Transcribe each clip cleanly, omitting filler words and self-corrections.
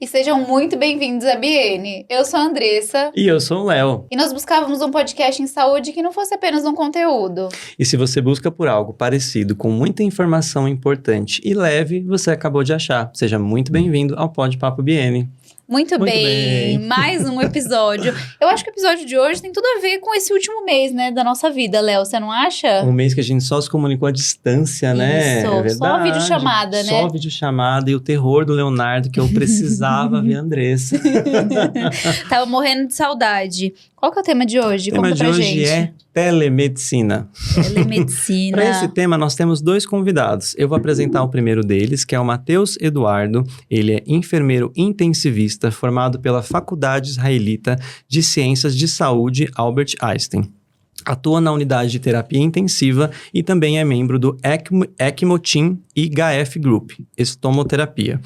E sejam muito bem-vindos à BN. Eu sou a Andressa. E eu sou o Léo. E nós buscávamos um podcast em saúde que não fosse apenas um conteúdo. E se você busca por algo parecido, com muita informação importante e leve, você acabou de achar. Seja muito bem-vindo ao Pod Papo BN. Muito bem, mais um episódio. Eu acho que o episódio de hoje tem tudo a ver com esse último mês, né, da nossa vida, Léo, você não acha? Um mês que a gente só se comunicou à distância, né? Isso, é verdade. Só videochamada, né? Só videochamada e o terror do Leonardo, que eu precisava ver a Andressa. Tava morrendo de saudade. Qual que é o tema de hoje? Conta pra gente. O tema de hoje é telemedicina. Telemedicina. Para esse tema, nós temos dois convidados. Eu vou apresentar o primeiro deles, que é o Matheus Eduardo. Ele é enfermeiro intensivista, formado pela Faculdade Israelita de Ciências de Saúde Albert Einstein. Atua na unidade de terapia intensiva e também é membro do ECMO Team e HF Group, estomoterapia.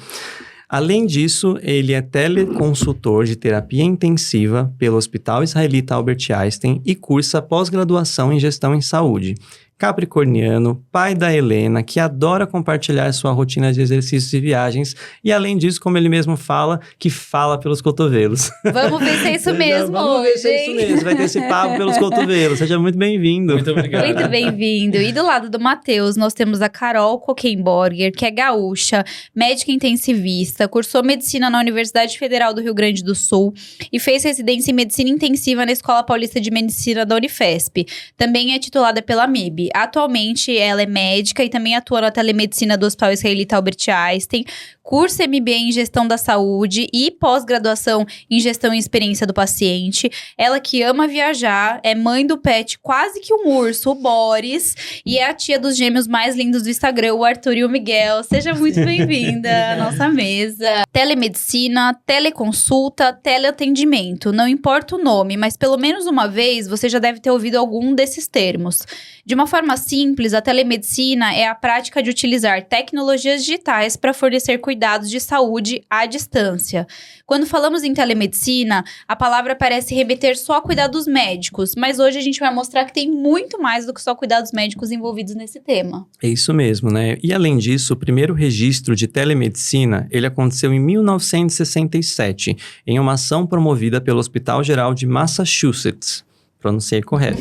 Além disso, ele é teleconsultor de terapia intensiva pelo Hospital Israelita Albert Einstein e cursa pós-graduação em gestão em saúde. Capricorniano, pai da Helena, que adora compartilhar sua rotina de exercícios e viagens. E além disso, como ele mesmo fala, que fala pelos cotovelos. Vamos ver se é isso mesmo Vamos hoje, ver se é isso mesmo. Vai ter esse papo pelos cotovelos. Seja muito bem-vindo. Muito obrigado. Muito bem-vindo. E do lado do Matheus, nós temos a Carol Kokenborger, que é gaúcha, médica intensivista, cursou medicina na Universidade Federal do Rio Grande do Sul e fez residência em medicina intensiva na Escola Paulista de Medicina da Unifesp. Também é titulada pela MIB. Atualmente, ela é médica e também atua na telemedicina do Hospital Israelita Albert Einstein, cursa MBA em gestão da saúde e pós-graduação em gestão e experiência do paciente. Ela que ama viajar, é mãe do pet quase que um urso, o Boris, e é a tia dos gêmeos mais lindos do Instagram, o Arthur e o Miguel. Seja muito bem-vinda à nossa mesa. Telemedicina, teleconsulta, teleatendimento. Não importa o nome, mas pelo menos uma vez você já deve ter ouvido algum desses termos. De uma forma simples, a telemedicina é a prática de utilizar tecnologias digitais para fornecer cuidados de saúde à distância. Quando falamos em telemedicina, a palavra parece remeter só a cuidados médicos, mas hoje a gente vai mostrar que tem muito mais do que só cuidados médicos envolvidos nesse tema. É isso mesmo, né? E além disso, o primeiro registro de telemedicina, ele aconteceu em 1967, em uma ação promovida pelo Hospital Geral de Massachusetts. Pronunciei correto.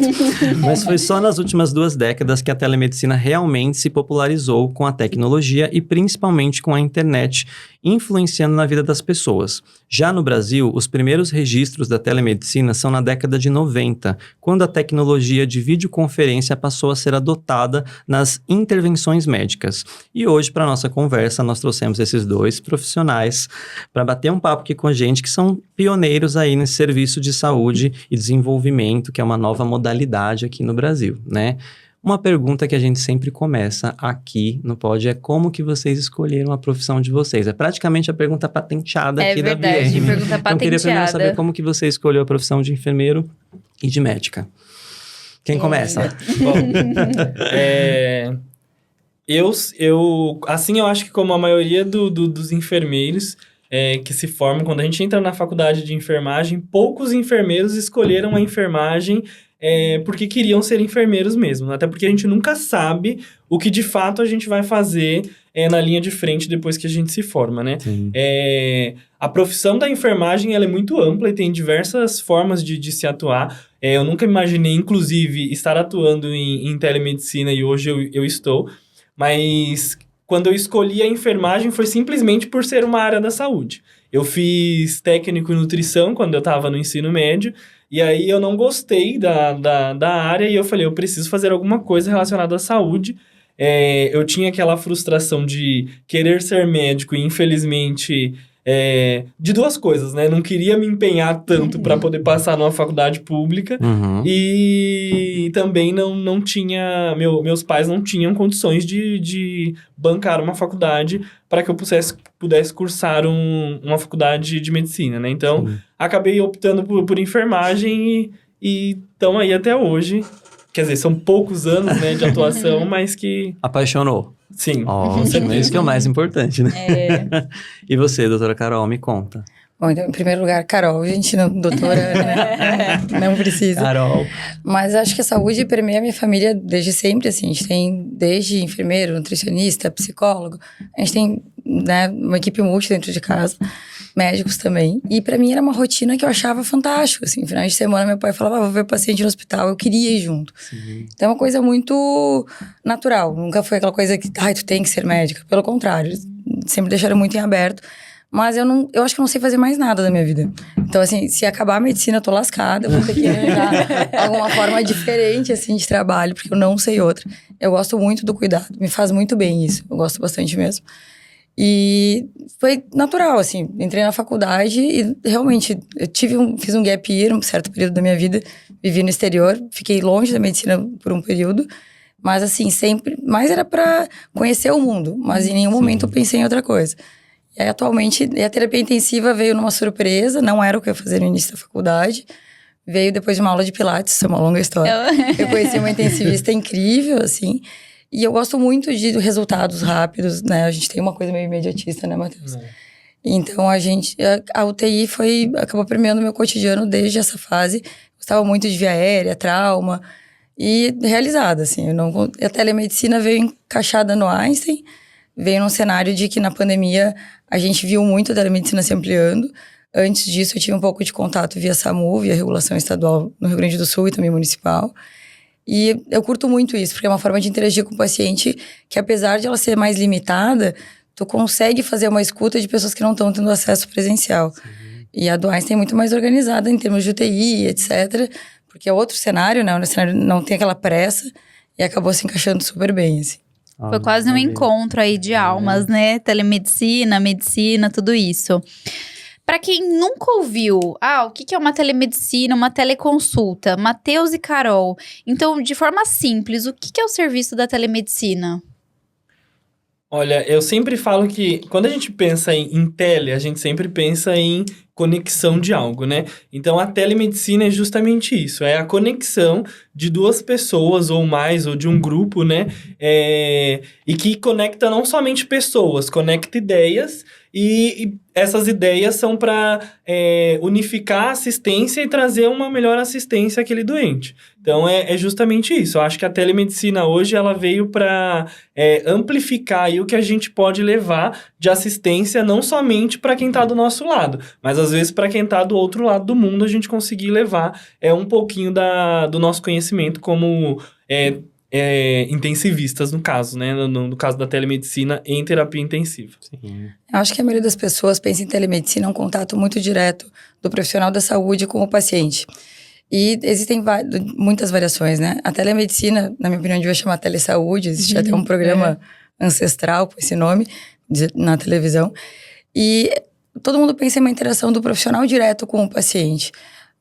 Mas foi só nas últimas 2 décadas que a telemedicina realmente se popularizou com a tecnologia e principalmente com a internet, influenciando na vida das pessoas. Já no Brasil, os primeiros registros da telemedicina são na década de 90, quando a tecnologia de videoconferência passou a ser adotada nas intervenções médicas. E hoje, para a nossa conversa, nós trouxemos esses dois profissionais para bater um papo aqui com a gente, que são pioneiros aí nesse serviço de saúde e desenvolvimento, que é uma nova modalidade aqui no Brasil, né? Uma pergunta que a gente sempre começa aqui no Pod é como que vocês escolheram a profissão de vocês? É praticamente a pergunta patenteada aqui da BN. É verdade, pergunta Então, patenteada. queria primeiro saber como que você escolheu a profissão de enfermeiro e de médica. Quem começa? Bom, eu acho que como a maioria dos enfermeiros que se formam, quando a gente entra na faculdade de enfermagem, poucos enfermeiros escolheram a enfermagem porque queriam ser enfermeiros mesmo. Até porque a gente nunca sabe o que de fato a gente vai fazer na linha de frente depois que a gente se forma, né? A profissão da enfermagem ela é muito ampla e tem diversas formas de se atuar. Eu nunca imaginei, inclusive, estar atuando em telemedicina e hoje eu estou. Mas quando eu escolhi a enfermagem foi simplesmente por ser uma área da saúde. Eu fiz técnico em nutrição quando eu estava no ensino médio, e aí eu não gostei da área e eu falei, eu preciso fazer alguma coisa relacionada à saúde. Eu tinha aquela frustração de querer ser médico e infelizmente de 2 coisas, né? Não queria me empenhar tanto para poder passar numa faculdade pública e também não tinha... Meus pais não tinham condições de bancar uma faculdade para que eu pudesse cursar uma faculdade de medicina, né? Então, acabei optando por enfermagem e estão aí até hoje. Quer dizer, são poucos anos, né, de atuação, mas que... Apaixonou? Sim. Ótimo, isso que é o mais importante, né? E você, doutora Carol, me conta. Bom, então, em primeiro lugar, Carol, gente, não, doutora, né? Não precisa. Carol. Mas acho que a saúde permeia a minha família desde sempre, assim. A gente tem desde enfermeiro, nutricionista, psicólogo. A gente tem né, uma equipe multi dentro de casa, médicos também. E pra mim era uma rotina que eu achava fantástico, assim. Final de semana, meu pai falava, vou ver paciente no hospital. Eu queria ir junto. Sim. Então é uma coisa muito natural. Nunca foi aquela coisa que, tu tem que ser médica. Pelo contrário, eles sempre deixaram muito em aberto. Mas eu acho que eu não sei fazer mais nada da minha vida. Então, assim, se acabar a medicina, eu tô lascada. Eu vou ter que arranjar alguma forma diferente, assim, de trabalho, porque eu não sei outra. Eu gosto muito do cuidado. Me faz muito bem isso. Eu gosto bastante mesmo. E foi natural, assim. Entrei na faculdade e, realmente, fiz um gap year, um certo período da minha vida. Vivi no exterior. Fiquei longe da medicina por um período. Mas, assim, sempre... Mais era pra conhecer o mundo. Mas, em nenhum momento, eu pensei em outra coisa. E aí, atualmente, a terapia intensiva veio numa surpresa, não era o que eu ia fazer no início da faculdade. Veio depois de uma aula de pilates, isso é uma longa história. Eu conheci uma intensivista incrível, assim. E eu gosto muito de resultados rápidos, né? A gente tem uma coisa meio imediatista, né, Matheus? Então, a UTI acabou permeando o meu cotidiano desde essa fase. Gostava muito de via aérea, trauma. E realizada, assim. A telemedicina veio encaixada no Einstein. Veio num cenário de que na pandemia a gente viu muito a telemedicina se ampliando. Antes disso eu tive um pouco de contato via SAMU, via regulação estadual no Rio Grande do Sul e também municipal. E eu curto muito isso, porque é uma forma de interagir com o paciente que, apesar de ela ser mais limitada, tu consegue fazer uma escuta de pessoas que não estão tendo acesso presencial. Sim. E a do Einstein é muito mais organizada em termos de UTI, etc. Porque é outro cenário, né? O cenário não tem aquela pressa e acabou se encaixando super bem, assim. Foi quase um encontro aí de almas, né? Telemedicina, medicina, tudo isso. Para quem nunca ouviu, o que é uma telemedicina, uma teleconsulta? Matheus e Carol. Então, de forma simples, o que é o serviço da telemedicina? Olha, eu sempre falo que quando a gente pensa em tele, a gente sempre pensa em conexão de algo, né? Então, a telemedicina é justamente isso. É a conexão de duas pessoas ou mais, ou de um grupo, né? E que conecta não somente pessoas, conecta ideias. E essas ideias são para unificar a assistência e trazer uma melhor assistência àquele doente. Então, é justamente isso. Eu acho que a telemedicina hoje, ela veio para amplificar aí o que a gente pode levar de assistência, não somente para quem está do nosso lado, mas às vezes para quem está do outro lado do mundo, a gente conseguir levar um pouquinho do nosso conhecimento como intensivistas, no caso, né? No caso da telemedicina em terapia intensiva. Sim. Eu acho que a maioria das pessoas pensa em telemedicina, um contato muito direto do profissional da saúde com o paciente. E existem muitas variações, né? A telemedicina, na minha opinião, devia chamar telesaúde. Existe até um programa ancestral com esse nome na televisão. E todo mundo pensa em uma interação do profissional direto com o paciente.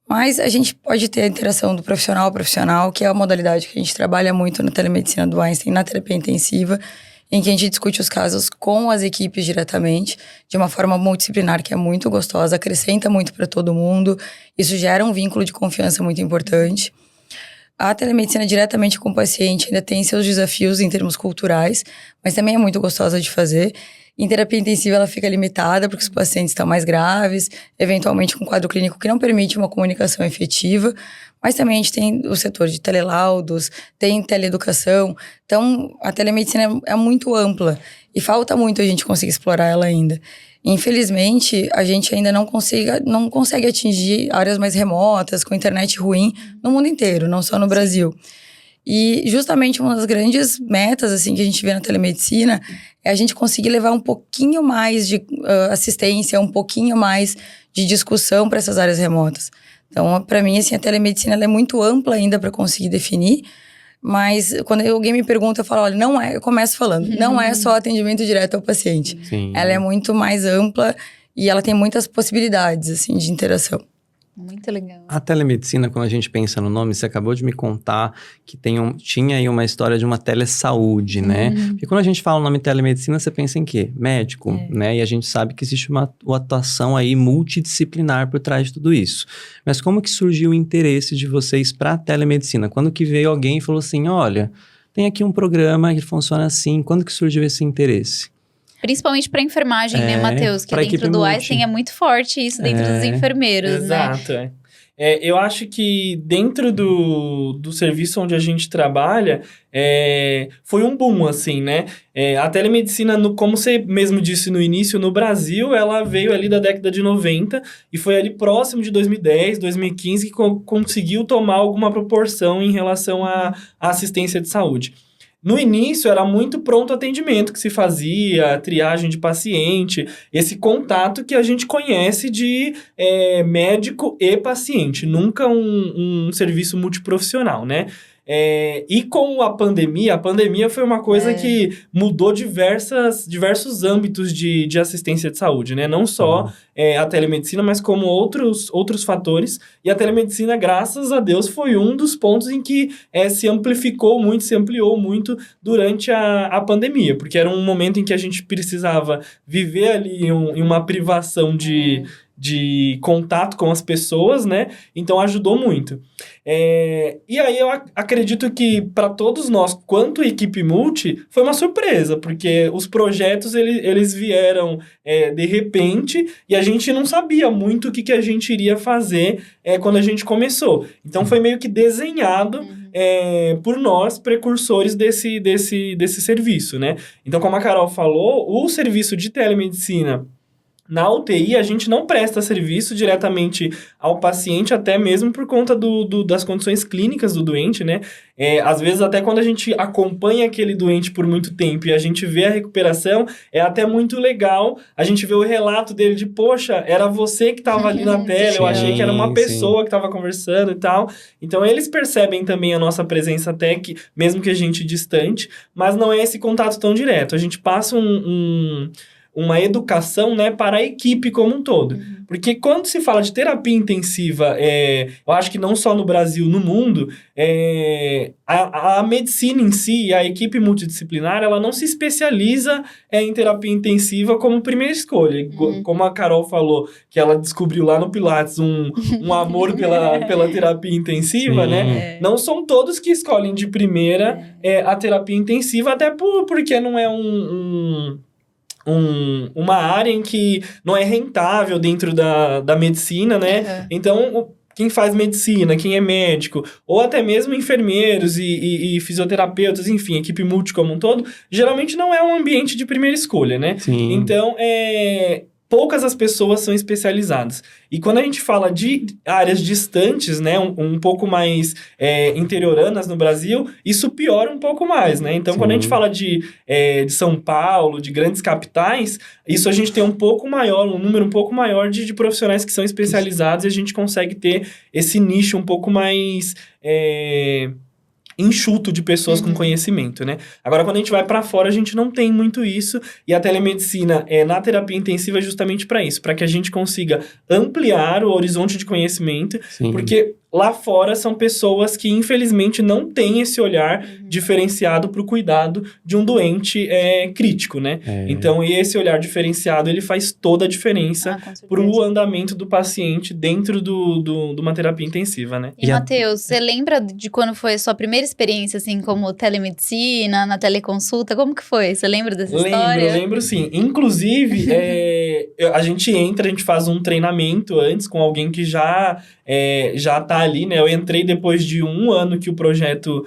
Mas a gente pode ter a interação do profissional ao profissional, que é a modalidade que a gente trabalha muito na telemedicina do Einstein, na terapia intensiva, em que a gente discute os casos com as equipes diretamente, de uma forma multidisciplinar que é muito gostosa, acrescenta muito para todo mundo, isso gera um vínculo de confiança muito importante. A telemedicina diretamente com o paciente ainda tem seus desafios em termos culturais, mas também é muito gostosa de fazer. Em terapia intensiva ela fica limitada porque os pacientes estão mais graves, eventualmente com quadro clínico que não permite uma comunicação efetiva, mas também a gente tem o setor de telelaudos, tem teleeducação, então a telemedicina é muito ampla e falta muito a gente conseguir explorar ela ainda. Infelizmente, a gente ainda não consegue atingir áreas mais remotas, com internet ruim, no mundo inteiro, não só no Brasil. E justamente uma das grandes metas assim, que a gente vê na telemedicina é a gente conseguir levar um pouquinho mais de assistência, um pouquinho mais de discussão para essas áreas remotas. Então, para mim, assim, a telemedicina ela é muito ampla ainda para conseguir definir, mas quando alguém me pergunta, eu falo, olha, eu começo falando, não é só atendimento direto ao paciente. Sim. Ela é muito mais ampla e ela tem muitas possibilidades, assim, de interação. Muito legal. A telemedicina, quando a gente pensa no nome, você acabou de me contar que tinha aí uma história de uma telesaúde, né? Porque quando a gente fala o nome telemedicina, você pensa em quê? Médico, né? E a gente sabe que existe uma atuação aí multidisciplinar por trás de tudo isso. Mas como que surgiu o interesse de vocês para a telemedicina? Quando que veio alguém e falou assim, olha, tem aqui um programa que funciona assim, quando que surgiu esse interesse? Principalmente para enfermagem, né, Matheus? Que pra dentro equipe do multi. Einstein é muito forte isso dentro dos enfermeiros, Exato, né? Eu acho que dentro do serviço onde a gente trabalha, foi um boom, assim, né? A telemedicina, como você mesmo disse no início, no Brasil, ela veio ali da década de 90 e foi ali próximo de 2010, 2015 que conseguiu tomar alguma proporção em relação à assistência de saúde. No início, era muito pronto atendimento que se fazia, triagem de paciente, esse contato que a gente conhece de médico e paciente, nunca um serviço multiprofissional, né? E com a pandemia foi uma coisa que mudou diversos âmbitos de assistência de saúde, né? Não só a telemedicina, mas como outros fatores. E a telemedicina, graças a Deus, foi um dos pontos em que se ampliou muito durante a pandemia. Porque era um momento em que a gente precisava viver ali em uma privação de contato com as pessoas, né? Então, ajudou muito. E aí, eu acredito que, para todos nós, quanto equipe multi, foi uma surpresa, porque os projetos, eles vieram de repente, e a gente não sabia muito o que a gente iria fazer quando a gente começou. Então, foi meio que desenhado por nós, precursores desse serviço, né? Então, como a Carol falou, o serviço de telemedicina na UTI, a gente não presta serviço diretamente ao paciente, até mesmo por conta das condições clínicas do doente, né? Às vezes, até quando a gente acompanha aquele doente por muito tempo e a gente vê a recuperação, é até muito legal a gente ver o relato dele de, poxa, era você que estava ali na tela, eu achei que era uma pessoa que estava conversando e tal. Então, eles percebem também a nossa presença até que, mesmo que a gente distante, mas não é esse contato tão direto. A gente passa uma educação, né, para a equipe como um todo. Porque quando se fala de terapia intensiva, eu acho que não só no Brasil, no mundo, a medicina em si, a equipe multidisciplinar, ela não se especializa em terapia intensiva como primeira escolha. Como a Carol falou, que ela descobriu lá no Pilates um amor pela terapia intensiva, né? Não são todos que escolhem de primeira a terapia intensiva, até porque não é uma área em que não é rentável dentro da medicina, né? Então, quem faz medicina, quem é médico, ou até mesmo enfermeiros e fisioterapeutas, enfim, equipe multi como um todo, geralmente não é um ambiente de primeira escolha, né? Sim. Então, poucas as pessoas são especializadas. E quando a gente fala de áreas distantes, né, um pouco mais interioranas no Brasil, isso piora um pouco mais, né? Então, quando a gente fala de São Paulo, de grandes capitais, isso a gente tem um número um pouco maior de profissionais que são especializados e a gente consegue ter esse nicho um pouco mais enxuto de pessoas com conhecimento, né? Agora, quando a gente vai para fora, a gente não tem muito isso, e a telemedicina na terapia intensiva é justamente para isso, para que a gente consiga ampliar o horizonte de conhecimento, porque lá fora são pessoas que, infelizmente, não têm esse olhar diferenciado para o cuidado de um doente crítico, né? Então, esse olhar diferenciado, ele faz toda a diferença para o andamento do paciente dentro de uma terapia intensiva, né? E, Matheus, você lembra de quando foi a sua primeira experiência, assim, como telemedicina, na teleconsulta? Como que foi? Você lembra dessa história? Lembro sim. Inclusive, a gente faz um treinamento antes com alguém que já tá ali, né? Eu entrei depois de 1 ano que o projeto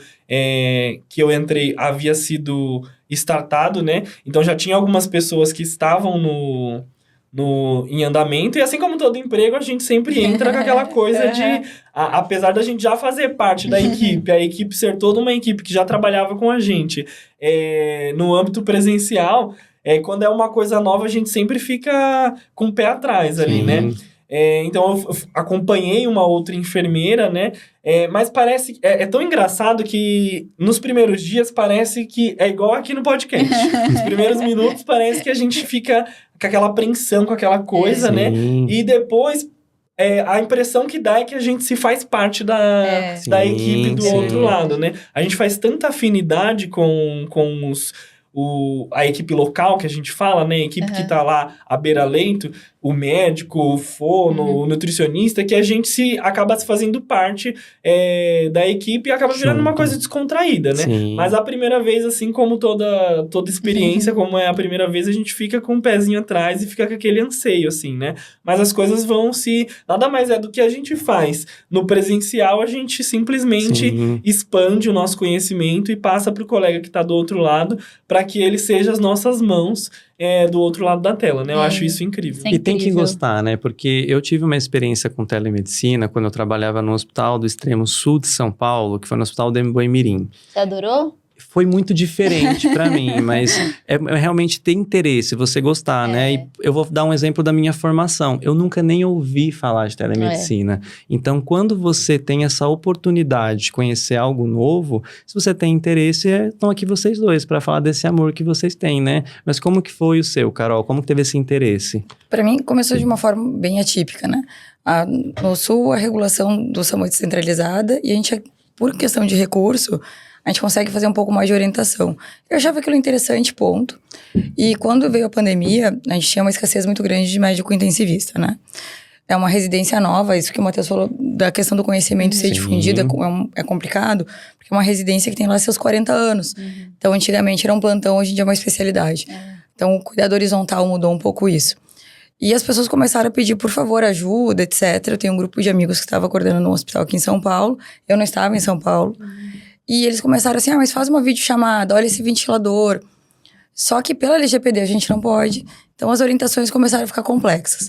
que eu entrei havia sido startado, né? Então, já tinha algumas pessoas que estavam em andamento, e assim como todo emprego, a gente sempre entra com aquela coisa de, apesar da gente já fazer parte da equipe, a equipe ser toda uma equipe que já trabalhava com a gente no âmbito presencial, quando é uma coisa nova, a gente sempre fica com o pé atrás ali, né? Então, eu acompanhei uma outra enfermeira, né? Mas parece... É tão engraçado que nos primeiros dias parece que é igual aqui no podcast. Nos primeiros minutos parece que a gente fica com aquela apreensão, com aquela coisa, né? E depois... a impressão que dá é que a gente se faz parte da equipe do outro lado, né? A gente faz tanta afinidade com a equipe local que a gente fala, né? A equipe que tá lá à beira-leito. o médico, o fono, o nutricionista, que a gente acaba se fazendo parte da equipe e acaba virando uma coisa descontraída, né? Sim. Mas a primeira vez, assim como toda experiência, como é a primeira vez, a gente fica com um pezinho atrás e fica com aquele anseio, assim, né? Mas as coisas vão se... Nada mais é do que a gente faz. No presencial, a gente simplesmente Sim. expande o nosso conhecimento e passa para o colega que está do outro lado, para que ele seja as nossas mãos do outro lado da tela, né? Eu acho isso incrível. Sim. E tem que Incrível. gostar, né? Porque eu tive uma experiência com telemedicina quando eu trabalhava no hospital do extremo sul de São Paulo, que foi no Hospital do Boi-mirim. Você adorou? Foi muito diferente pra mim, mas é realmente ter interesse, você gostar, né? E eu vou dar um exemplo da minha formação. Eu nunca nem ouvi falar de telemedicina. Então, quando você tem essa oportunidade de conhecer algo novo, se você tem interesse, estão aqui vocês dois para falar desse amor que vocês têm, né? Mas como que foi o seu, Carol? Como que teve esse interesse? Para mim, começou de uma forma bem atípica, né? No Sul, a regulação do SAMU é descentralizada e a gente, por questão de recurso, a gente consegue fazer um pouco mais de orientação. Eu achava aquilo interessante, ponto. E quando veio a pandemia, a gente tinha uma escassez muito grande de médico intensivista, né? É uma residência nova, isso que o Matheus falou, da questão do conhecimento ser difundido é complicado, porque é uma residência que tem lá seus 40 anos. Então, antigamente era um plantão, hoje em dia é uma especialidade. Então, o cuidado horizontal mudou um pouco isso. E as pessoas começaram a pedir, por favor, ajuda, etc. Eu tenho um grupo de amigos que estava coordenando um hospital aqui em São Paulo. Eu não estava em São Paulo. E eles começaram assim, mas faz uma videochamada, olha esse ventilador. Só que pela LGPD a gente não pode. Então as orientações começaram a ficar complexas.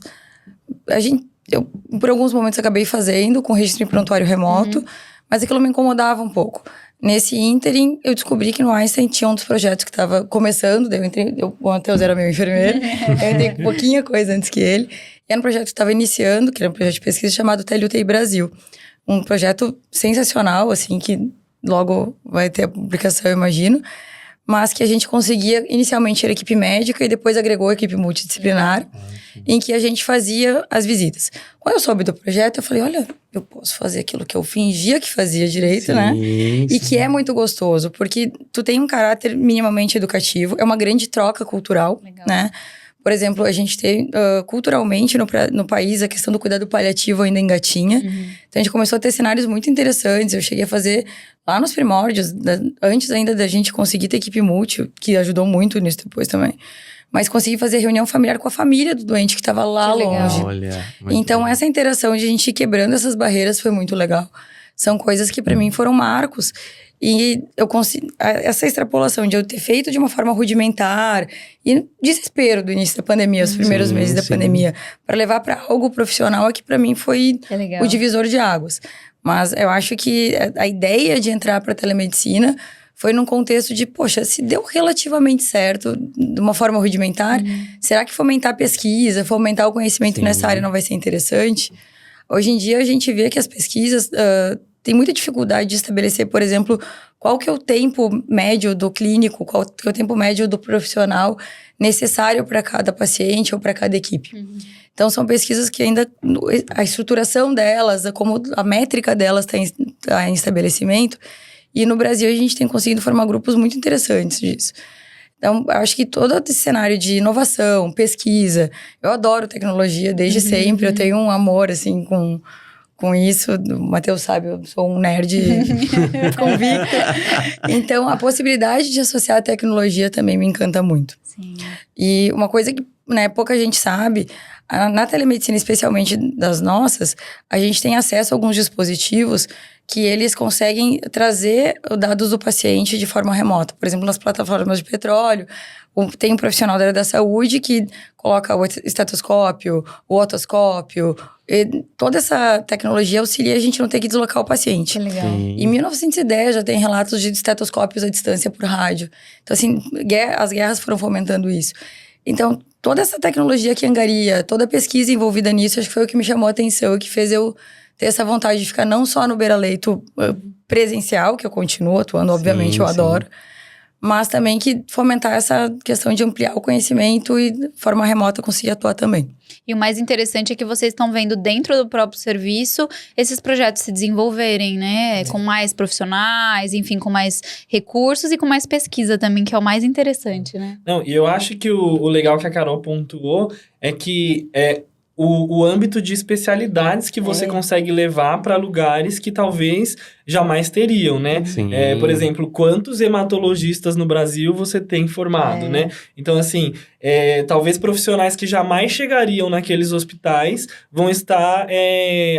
Eu, por alguns momentos, acabei fazendo com registro em prontuário remoto, mas aquilo me incomodava um pouco. Nesse ínterim, eu descobri que no Einstein tinha um dos projetos que estava começando, daí o Matheus era meu enfermeiro, eu entrei com pouquinha coisa antes que ele, e era um projeto que estava iniciando, que era um projeto de pesquisa chamado TeleUTI Brasil. Um projeto sensacional, assim, que logo vai ter a publicação, eu imagino, mas que a gente conseguia, inicialmente era equipe médica e depois agregou a equipe multidisciplinar, em que a gente fazia as visitas. Quando eu soube do projeto, eu falei, olha, eu posso fazer aquilo que eu fingia que fazia direito, né? E que é muito gostoso, porque tu tem um caráter minimamente educativo, é uma grande troca cultural, né? Por exemplo, a gente tem, culturalmente, no país, a questão do cuidado paliativo ainda engatinha. Então, a gente começou a ter cenários muito interessantes. Eu cheguei a fazer lá nos primórdios, antes ainda da gente conseguir ter equipe multi, que ajudou muito nisso depois também. Mas consegui fazer reunião familiar com a família do doente que estava lá longe. Olha, então, essa interação de a gente ir quebrando essas barreiras foi muito legal. São coisas que, para mim, foram marcos. E eu consigo, essa extrapolação de eu ter feito de uma forma rudimentar e desespero do início da pandemia, os primeiros meses da pandemia, para levar para algo profissional, que para mim foi o divisor de águas. Mas eu acho que a ideia de entrar para telemedicina foi num contexto de, poxa, se deu relativamente certo de uma forma rudimentar, será que fomentar pesquisa, fomentar o conhecimento nessa área não vai ser interessante? Hoje em dia a gente vê que as pesquisas tem muita dificuldade de estabelecer, por exemplo, qual que é o tempo médio do clínico, qual que é o tempo médio do profissional necessário para cada paciente ou para cada equipe. Então, são pesquisas que ainda, a estruturação delas, como a métrica delas está em estabelecimento, e no Brasil a gente tem conseguido formar grupos muito interessantes disso. Então, eu acho que todo esse cenário de inovação, pesquisa, eu adoro tecnologia desde sempre, eu tenho um amor, assim, com isso, o Matheus sabe, eu sou um nerd convicto. Então, a possibilidade de associar a tecnologia também me encanta muito. Sim. E uma coisa que, né, pouca gente sabe, na telemedicina, especialmente das nossas, a gente tem acesso a alguns dispositivos que eles conseguem trazer os dados do paciente de forma remota. Por exemplo, nas plataformas de petróleo, tem um profissional da área da saúde que coloca o estetoscópio, o otoscópio. E toda essa tecnologia auxilia a gente não ter que deslocar o paciente. Que legal. Em 1910 já tem relatos de estetoscópios à distância por rádio. Então, assim, as guerras foram fomentando isso. Então, toda essa tecnologia que angaria, toda a pesquisa envolvida nisso, acho que foi o que me chamou a atenção e que fez eu ter essa vontade de ficar não só no beira-leito presencial, que eu continuo atuando, obviamente, eu adoro, mas também que fomentar essa questão de ampliar o conhecimento e de forma remota conseguir atuar também. E o mais interessante é que vocês estão vendo dentro do próprio serviço esses projetos se desenvolverem, né? Com mais profissionais, enfim, com mais recursos e com mais pesquisa também, que é o mais interessante, né? Não, e eu acho que o legal que a Carol pontuou é que o âmbito de especialidades que você consegue levar para lugares que talvez jamais teriam, né? Sim. Por exemplo, quantos hematologistas no Brasil você tem formado, né? Então, assim, talvez profissionais que jamais chegariam naqueles hospitais vão estar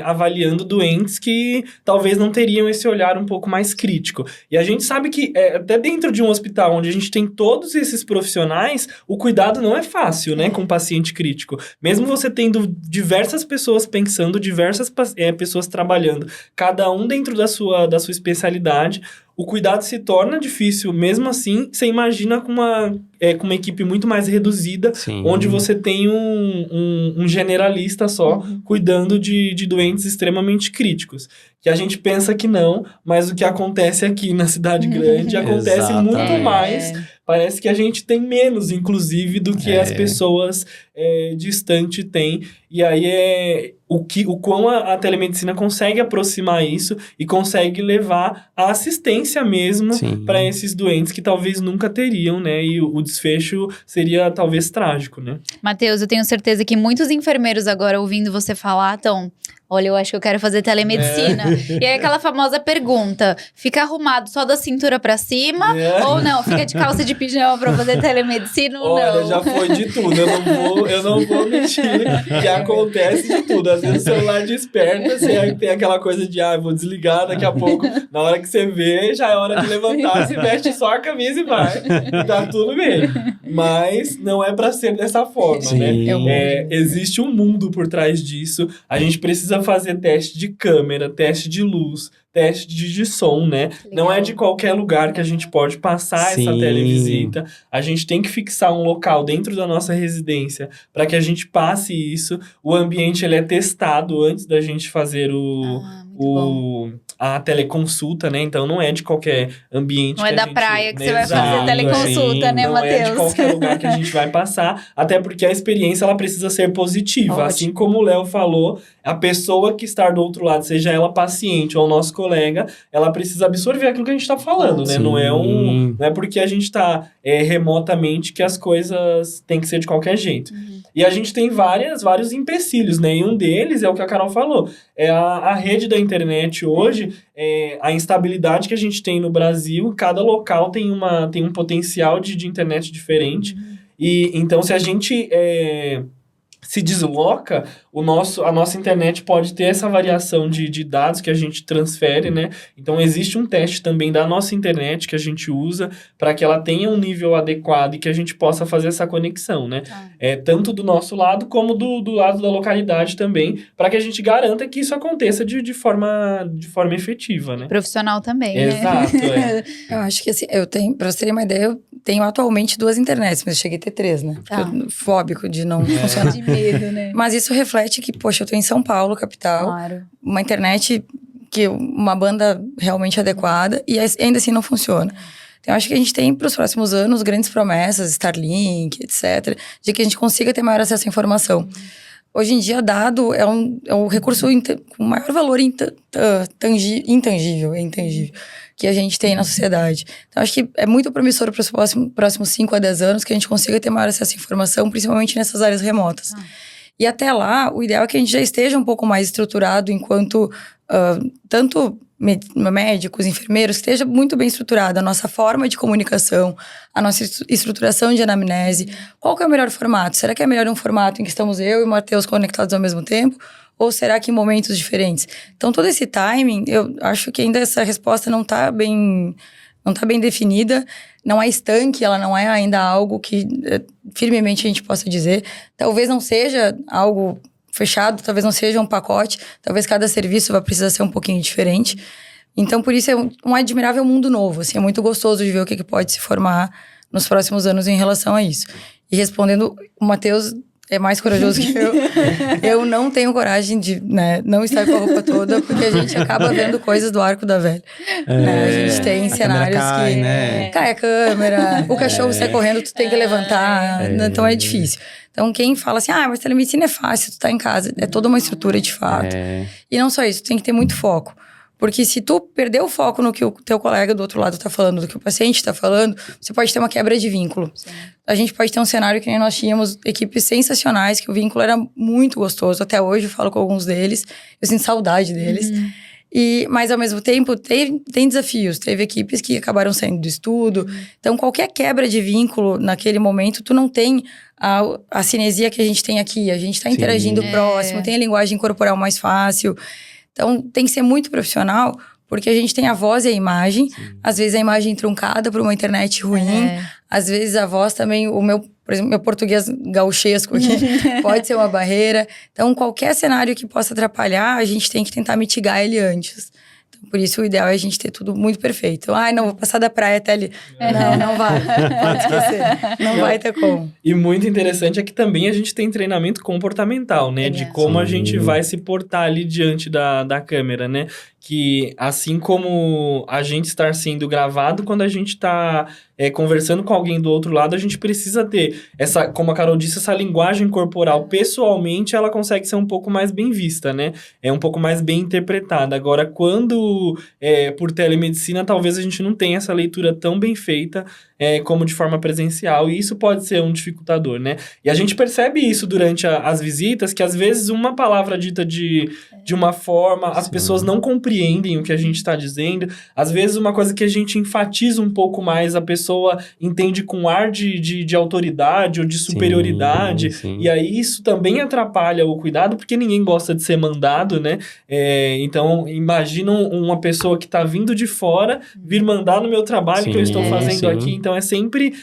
avaliando doentes que talvez não teriam esse olhar um pouco mais crítico. E a gente sabe que até dentro de um hospital onde a gente tem todos esses profissionais, o cuidado não é fácil, né? Com o paciente crítico. Mesmo você tendo diversas pessoas pensando, diversas pessoas trabalhando, cada um dentro da sua especialidade, o cuidado se torna difícil. Mesmo assim, você imagina com uma equipe muito mais reduzida, Sim. onde você tem um generalista só cuidando de doentes extremamente críticos. Que a gente pensa que não, mas o que acontece aqui na cidade grande acontece muito mais. Parece que a gente tem menos, inclusive, do que as pessoas distantes têm. E aí o quão a telemedicina consegue aproximar isso e consegue levar a assistência mesmo para esses doentes que talvez nunca teriam, né? E o desfecho seria talvez trágico, né? Matheus, eu tenho certeza que muitos enfermeiros agora ouvindo você falar estão... Olha, eu acho que eu quero fazer telemedicina. E aí aquela famosa pergunta, fica arrumado só da cintura pra cima ou não? Fica de calça de pijama pra fazer telemedicina ou Olha, não? já foi de tudo. Eu não vou mentir que acontece de tudo. Às vezes o celular desperta, você tem aquela coisa de, vou desligar daqui a pouco. Na hora que você vê, já é hora de levantar, você veste só a camisa e vai. E tá tudo bem. Mas não é pra ser dessa forma, né? Existe um mundo por trás disso. A gente precisa fazer teste de câmera, teste de luz, teste de som, né? Não é de qualquer lugar que a gente pode passar essa televisita. A gente tem que fixar um local dentro da nossa residência para que a gente passe isso. O ambiente, ele é testado antes da gente fazer a teleconsulta, né? Então, não é de qualquer ambiente. Não é da praia que você vai fazer teleconsulta, né, Matheus? Não é de qualquer lugar que a gente vai passar, até porque a experiência, ela precisa ser positiva. Ótimo. Assim como o Léo falou, a pessoa que está do outro lado, seja ela paciente ou nosso colega, ela precisa absorver aquilo que a gente está falando, né? Não é porque a gente está remotamente que as coisas têm que ser de qualquer jeito. E a gente tem vários empecilhos, né? E um deles é o que a Carol falou. É a rede da internet hoje, a instabilidade que a gente tem no Brasil, cada local tem um potencial de internet diferente. E então, se a gente se desloca, a nossa internet pode ter essa variação de dados que a gente transfere, né? Então, existe um teste também da nossa internet que a gente usa para que ela tenha um nível adequado e que a gente possa fazer essa conexão, né? Tanto do nosso lado como do lado da localidade também, para que a gente garanta que isso aconteça de forma efetiva, né? Profissional também, né? Exato, Eu acho que assim, pra você ter uma ideia, eu tenho atualmente 2 internets, mas eu cheguei a ter 3, né? Tá. Porque eu, fóbico de não funcionar. De medo, né? Mas isso reflete que, poxa, eu tô em São Paulo, capital, Claro. uma internet uma banda realmente adequada e ainda assim não funciona. Então, eu acho que a gente tem para os próximos anos grandes promessas, Starlink, etc., de que a gente consiga ter maior acesso à informação. Hoje em dia, dado é um recurso com maior valor intangível que a gente tem na sociedade. Então, acho que é muito promissor para os próximos 5 a 10 anos que a gente consiga ter maior acesso à informação, principalmente nessas áreas remotas. E até lá, o ideal é que a gente já esteja um pouco mais estruturado enquanto tanto médicos, enfermeiros, esteja muito bem estruturada a nossa forma de comunicação, a nossa estruturação de anamnese. Qual que é o melhor formato? Será que é melhor um formato em que estamos eu e o Matheus conectados ao mesmo tempo? Ou será que em momentos diferentes? Então, todo esse timing, eu acho que ainda essa resposta não está bem definida, não é estanque, ela não é ainda algo que firmemente a gente possa dizer. Talvez não seja algo fechado, talvez não seja um pacote, talvez cada serviço vai precisar ser um pouquinho diferente. Então, por isso, é um admirável mundo novo, assim, é muito gostoso de ver o que pode se formar nos próximos anos em relação a isso. E respondendo, o Matheus é mais corajoso que eu. Eu não tenho coragem de, né, não estar com a roupa toda, porque a gente acaba vendo coisas do Arco da Velha. Né? A gente tem a cenários câmera cai, que né? cai a câmera, o cachorro sai correndo, tu tem que levantar, então é difícil. Então, quem fala assim, mas telemedicina é fácil, tu tá em casa, é toda uma estrutura de fato. E não só isso, tu tem que ter muito foco. Porque se tu perder o foco no que o teu colega do outro lado tá falando, do que o paciente tá falando, você pode ter uma quebra de vínculo. Sim. A gente pode ter um cenário que nem nós tínhamos equipes sensacionais, que o vínculo era muito gostoso. Até hoje eu falo com alguns deles, eu sinto saudade deles. Mas ao mesmo tempo tem desafios. Teve equipes que acabaram saindo do estudo. Então qualquer quebra de vínculo naquele momento, tu não tem a cinesia que a gente tem aqui. A gente tá interagindo próximo, tem a linguagem corporal mais fácil. Então, tem que ser muito profissional, porque a gente tem a voz e a imagem. Sim. Às vezes, a imagem truncada por uma internet ruim. Às vezes, a voz também, por exemplo, meu português gauchesco aqui, pode ser uma barreira. Então, qualquer cenário que possa atrapalhar, a gente tem que tentar mitigar ele antes. Então, por isso, o ideal é a gente ter tudo muito perfeito. Não, vou passar da praia até ali. Não vai. Pode esquecer. Não vai ter como. E muito interessante é que também a gente tem treinamento comportamental, né? De como a gente vai se portar ali diante da câmera, né? Que assim como a gente estar sendo gravado, quando a gente está conversando com alguém do outro lado, a gente precisa ter essa, como a Carol disse, essa linguagem corporal. Pessoalmente, ela consegue ser um pouco mais bem vista, né? É um pouco mais bem interpretada. Agora, quando por telemedicina, talvez a gente não tenha essa leitura tão bem feita como de forma presencial, e isso pode ser um dificultador, né? E a gente percebe isso durante as visitas, que às vezes uma palavra dita de uma forma, as pessoas não compreendem o que a gente está dizendo. Às vezes uma coisa que a gente enfatiza um pouco mais, a pessoa entende com ar de autoridade ou de superioridade. Sim. E aí isso também atrapalha o cuidado, porque ninguém gosta de ser mandado, né? Então, imagina uma pessoa que está vindo de fora vir mandar no meu trabalho que eu estou fazendo aqui. Então, é sempre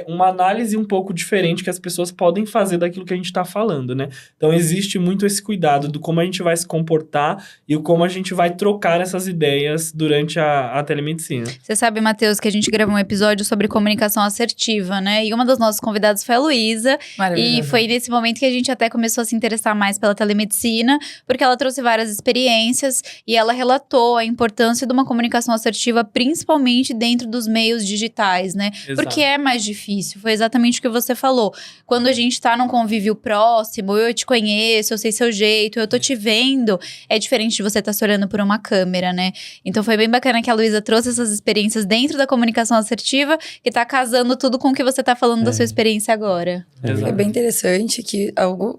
uma análise um pouco diferente que as pessoas podem fazer daquilo que a gente está falando, né? Então, existe muito esse cuidado do como a gente vai se comportar e como a gente vai trocar essas ideias durante a telemedicina. Você sabe, Matheus, que a gente gravou um episódio sobre comunicação assertiva, né? E uma das nossas convidadas foi a Luísa. E foi nesse momento que a gente até começou a se interessar mais pela telemedicina, porque ela trouxe várias experiências e ela relatou a importância de uma comunicação assertiva, principalmente dentro dos meios digitais, né? Exato. Porque é mais difícil. Foi exatamente o que você falou. Quando a gente tá num convívio próximo, eu te conheço, eu sei seu jeito, eu tô te vendo, é diferente de você estar se olhando por uma câmera, né? Então foi bem bacana que a Luísa trouxe essas experiências dentro da comunicação assertiva, que tá casando tudo com o que você tá falando da sua experiência agora. É bem interessante que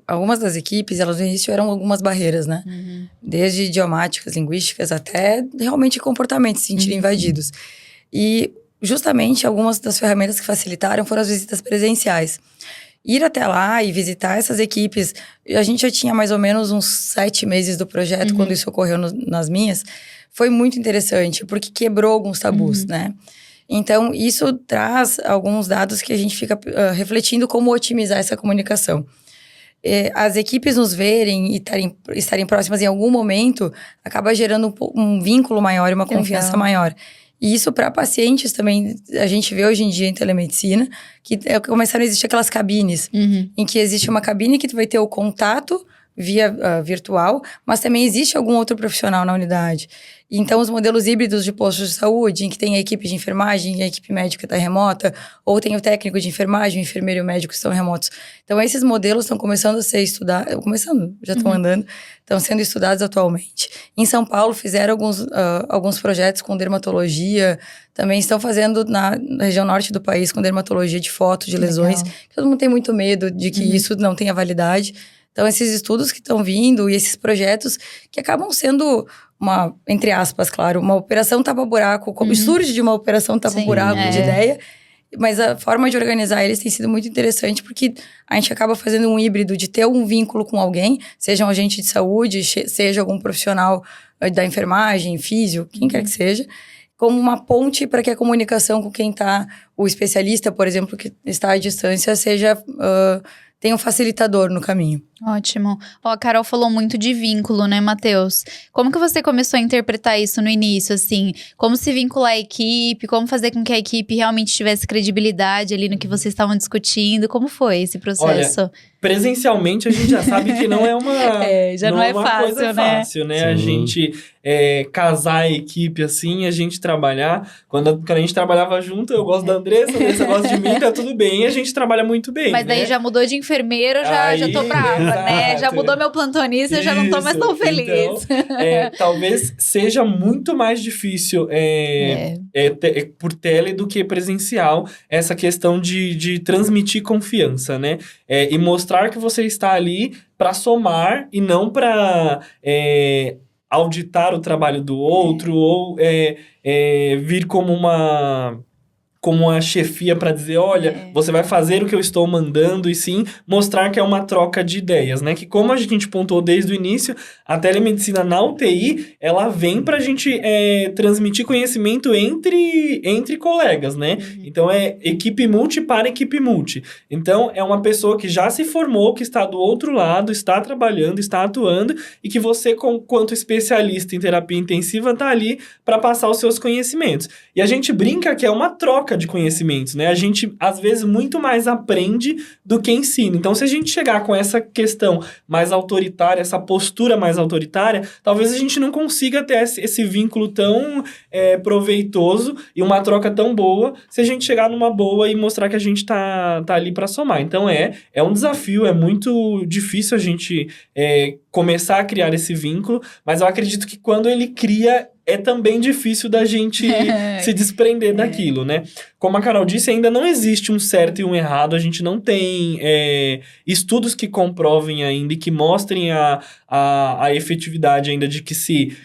algumas das equipes, elas no início eram algumas barreiras, né? Desde idiomáticas, linguísticas, até realmente comportamentos, se sentirem invadidos. E justamente algumas das ferramentas que facilitaram foram as visitas presenciais. Ir até lá e visitar essas equipes, a gente já tinha mais ou menos uns 7 meses do projeto, quando isso ocorreu nas minhas, foi muito interessante, porque quebrou alguns tabus, né? Então, isso traz alguns dados que a gente fica refletindo como otimizar essa comunicação. As equipes nos verem e estarem próximas em algum momento, acaba gerando um vínculo maior e uma confiança maior. E isso para pacientes também, a gente vê hoje em dia em telemedicina, que começaram a existir aquelas cabines, em que existe uma cabine que tu vai ter o contato via virtual, mas também existe algum outro profissional na unidade. Então, os modelos híbridos de postos de saúde, em que tem a equipe de enfermagem e a equipe médica está remota, ou tem o técnico de enfermagem, o enfermeiro e o médico estão remotos. Então, esses modelos estão começando a ser estudados, já estão andando, estão sendo estudados atualmente. Em São Paulo, fizeram alguns projetos com dermatologia, também estão fazendo na região norte do país com dermatologia de foto, de lesões. Todo mundo tem muito medo de que isso não tenha validade. Então, esses estudos que estão vindo e esses projetos que acabam sendo uma, entre aspas, claro, uma operação tapa-buraco, como surge de uma operação tapa-buraco de ideia, mas a forma de organizar eles tem sido muito interessante, porque a gente acaba fazendo um híbrido de ter um vínculo com alguém, seja um agente de saúde, seja algum profissional da enfermagem, físio, quem quer que seja, como uma ponte para que a comunicação com quem está, o especialista, por exemplo, que está à distância, tem um facilitador no caminho. Ótimo. Ó, a Carol falou muito de vínculo, né, Matheus? Como que você começou a interpretar isso no início, assim? Como se vincular à equipe? Como fazer com que a equipe realmente tivesse credibilidade ali no que vocês estavam discutindo? Como foi esse processo? Presencialmente, a gente já sabe que não é uma, já não é uma fácil, coisa né? fácil, né? Sim. A gente casar a equipe assim, a gente trabalhar. Quando a gente trabalhava junto, eu gosto da Andressa, a Andressa gosta de mim, tá tudo bem. A gente trabalha muito bem, Mas daí né? já mudou de enfermeiro, já tô brava, né? Já exato. mudou meu plantonista, eu já não tô mais tão Isso. feliz. Então, talvez seja muito mais difícil por tele do que presencial essa questão de transmitir confiança, né? E mostrar que você está ali para somar e não para auditar o trabalho do outro ou vir como uma chefia para dizer, olha, você vai fazer o que eu estou mandando, e sim mostrar que é uma troca de ideias, né? Que como a gente pontuou desde o início, a telemedicina na UTI, ela vem para a gente transmitir conhecimento entre colegas, né? Então, é equipe multi para equipe multi. Então, é uma pessoa que já se formou, que está do outro lado, está trabalhando, está atuando, e que você, quanto especialista em terapia intensiva, está ali para passar os seus conhecimentos. E a gente brinca que é uma troca de conhecimentos, né? A gente, às vezes, muito mais aprende do que ensina. Então, se a gente chegar com essa questão mais autoritária, essa postura mais autoritária, talvez a gente não consiga ter esse vínculo tão proveitoso e uma troca tão boa se a gente chegar numa boa e mostrar que a gente tá ali para somar. Então, é um desafio, é muito difícil a gente começar a criar esse vínculo, mas eu acredito que quando ele cria, é também difícil da gente se desprender daquilo, né? Como a Carol disse, ainda não existe um certo e um errado, a gente não tem estudos que comprovem ainda e que mostrem a efetividade ainda de que se...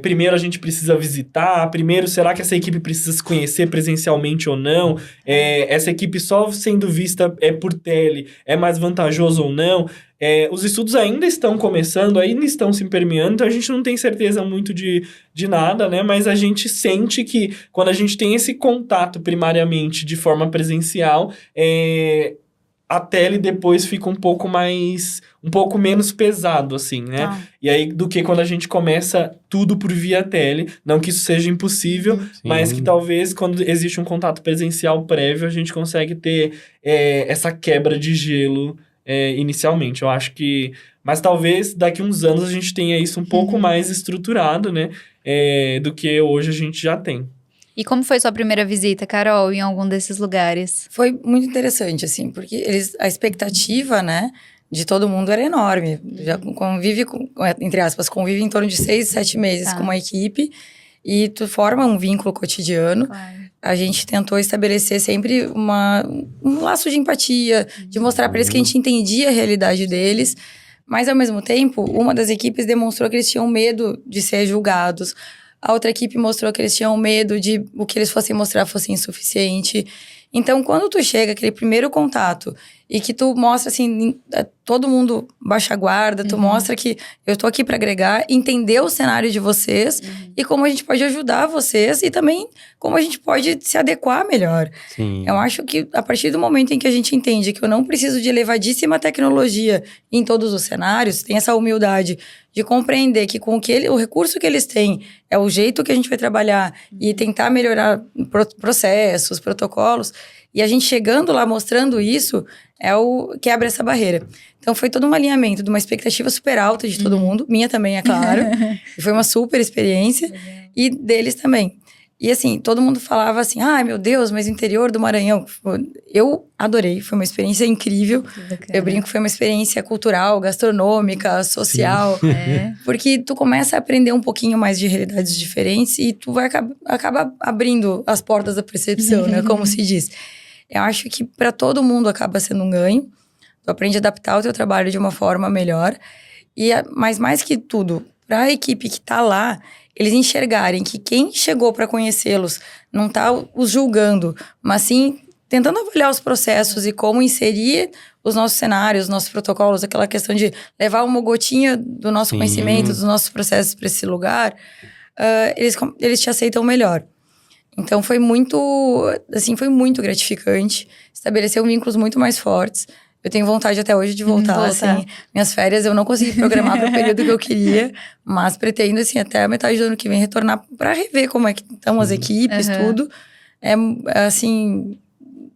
primeiro a gente precisa visitar, primeiro será que essa equipe precisa se conhecer presencialmente ou não, essa equipe só sendo vista por tele é mais vantajoso ou não. Os estudos ainda estão começando, ainda estão se permeando, então a gente não tem certeza muito de nada, né? Mas a gente sente que quando a gente tem esse contato primariamente de forma presencial, a tele depois fica um pouco menos pesado, assim, né? Ah. E aí, do que quando a gente começa tudo por via tele. Não que isso seja impossível, mas que talvez quando existe um contato presencial prévio, a gente consegue ter essa quebra de gelo inicialmente. Eu acho que... Mas talvez daqui uns anos a gente tenha isso um pouco mais estruturado, né? Do que hoje a gente já tem. E como foi sua primeira visita, Carol, em algum desses lugares? Foi muito interessante, assim, porque a expectativa, né, de todo mundo era enorme. Já convive, entre aspas, convive em torno de 6, 7 meses com uma equipe e tu forma um vínculo cotidiano. Claro. A gente tentou estabelecer sempre um laço de empatia, de mostrar para eles que a gente entendia a realidade deles. Mas, ao mesmo tempo, uma das equipes demonstrou que eles tinham medo de ser julgados. A outra equipe mostrou que eles tinham medo de o que eles fossem mostrar fosse insuficiente. Então, quando tu chega, aquele primeiro contato, e que tu mostra, assim, todo mundo baixa a guarda, tu mostra que eu tô aqui para agregar, entender o cenário de vocês e como a gente pode ajudar vocês e também como a gente pode se adequar melhor. Sim. Eu acho que a partir do momento em que a gente entende que eu não preciso de elevadíssima tecnologia em todos os cenários, tem essa humildade de compreender que com o recurso que eles têm é o jeito que a gente vai trabalhar e tentar melhorar processos, protocolos. E a gente chegando lá mostrando isso é o que abre essa barreira. Então foi todo um alinhamento de uma expectativa super alta de todo mundo, minha também, é claro. E foi uma super experiência e deles também. E assim, todo mundo falava assim, ai meu Deus, mas o interior do Maranhão. Eu adorei, foi uma experiência incrível. Eu brinco que foi uma experiência cultural, gastronômica, social. Porque tu começa a aprender um pouquinho mais de realidades diferentes e tu vai acaba abrindo as portas da percepção, né? Como se diz. Eu acho que para todo mundo acaba sendo um ganho. Tu aprende a adaptar o teu trabalho de uma forma melhor. Mas mais que tudo, para a equipe que tá lá, eles enxergarem que quem chegou para conhecê-los não tá os julgando, mas sim tentando avaliar os processos e como inserir os nossos cenários, os nossos protocolos, aquela questão de levar uma gotinha do nosso conhecimento, dos nossos processos para esse lugar, eles te aceitam melhor. Então foi muito gratificante, estabeleceu vínculos muito mais fortes. Eu tenho vontade até hoje de voltar, assim. Minhas férias eu não consegui programar para o período que eu queria, mas pretendo, assim, até a metade do ano que vem retornar para rever como é que estão as equipes, tudo. É, assim,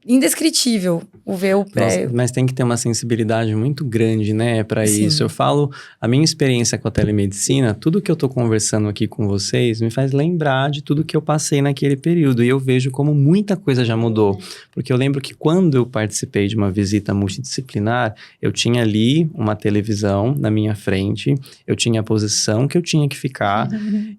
indescritível o ver o pré. Nossa, mas tem que ter uma sensibilidade muito grande, né, para isso. Eu falo, a minha experiência com a telemedicina, tudo que eu tô conversando aqui com vocês me faz lembrar de tudo que eu passei naquele período. E eu vejo como muita coisa já mudou. Porque eu lembro que quando eu participei de uma visita multidisciplinar, eu tinha ali uma televisão na minha frente, eu tinha a posição que eu tinha que ficar.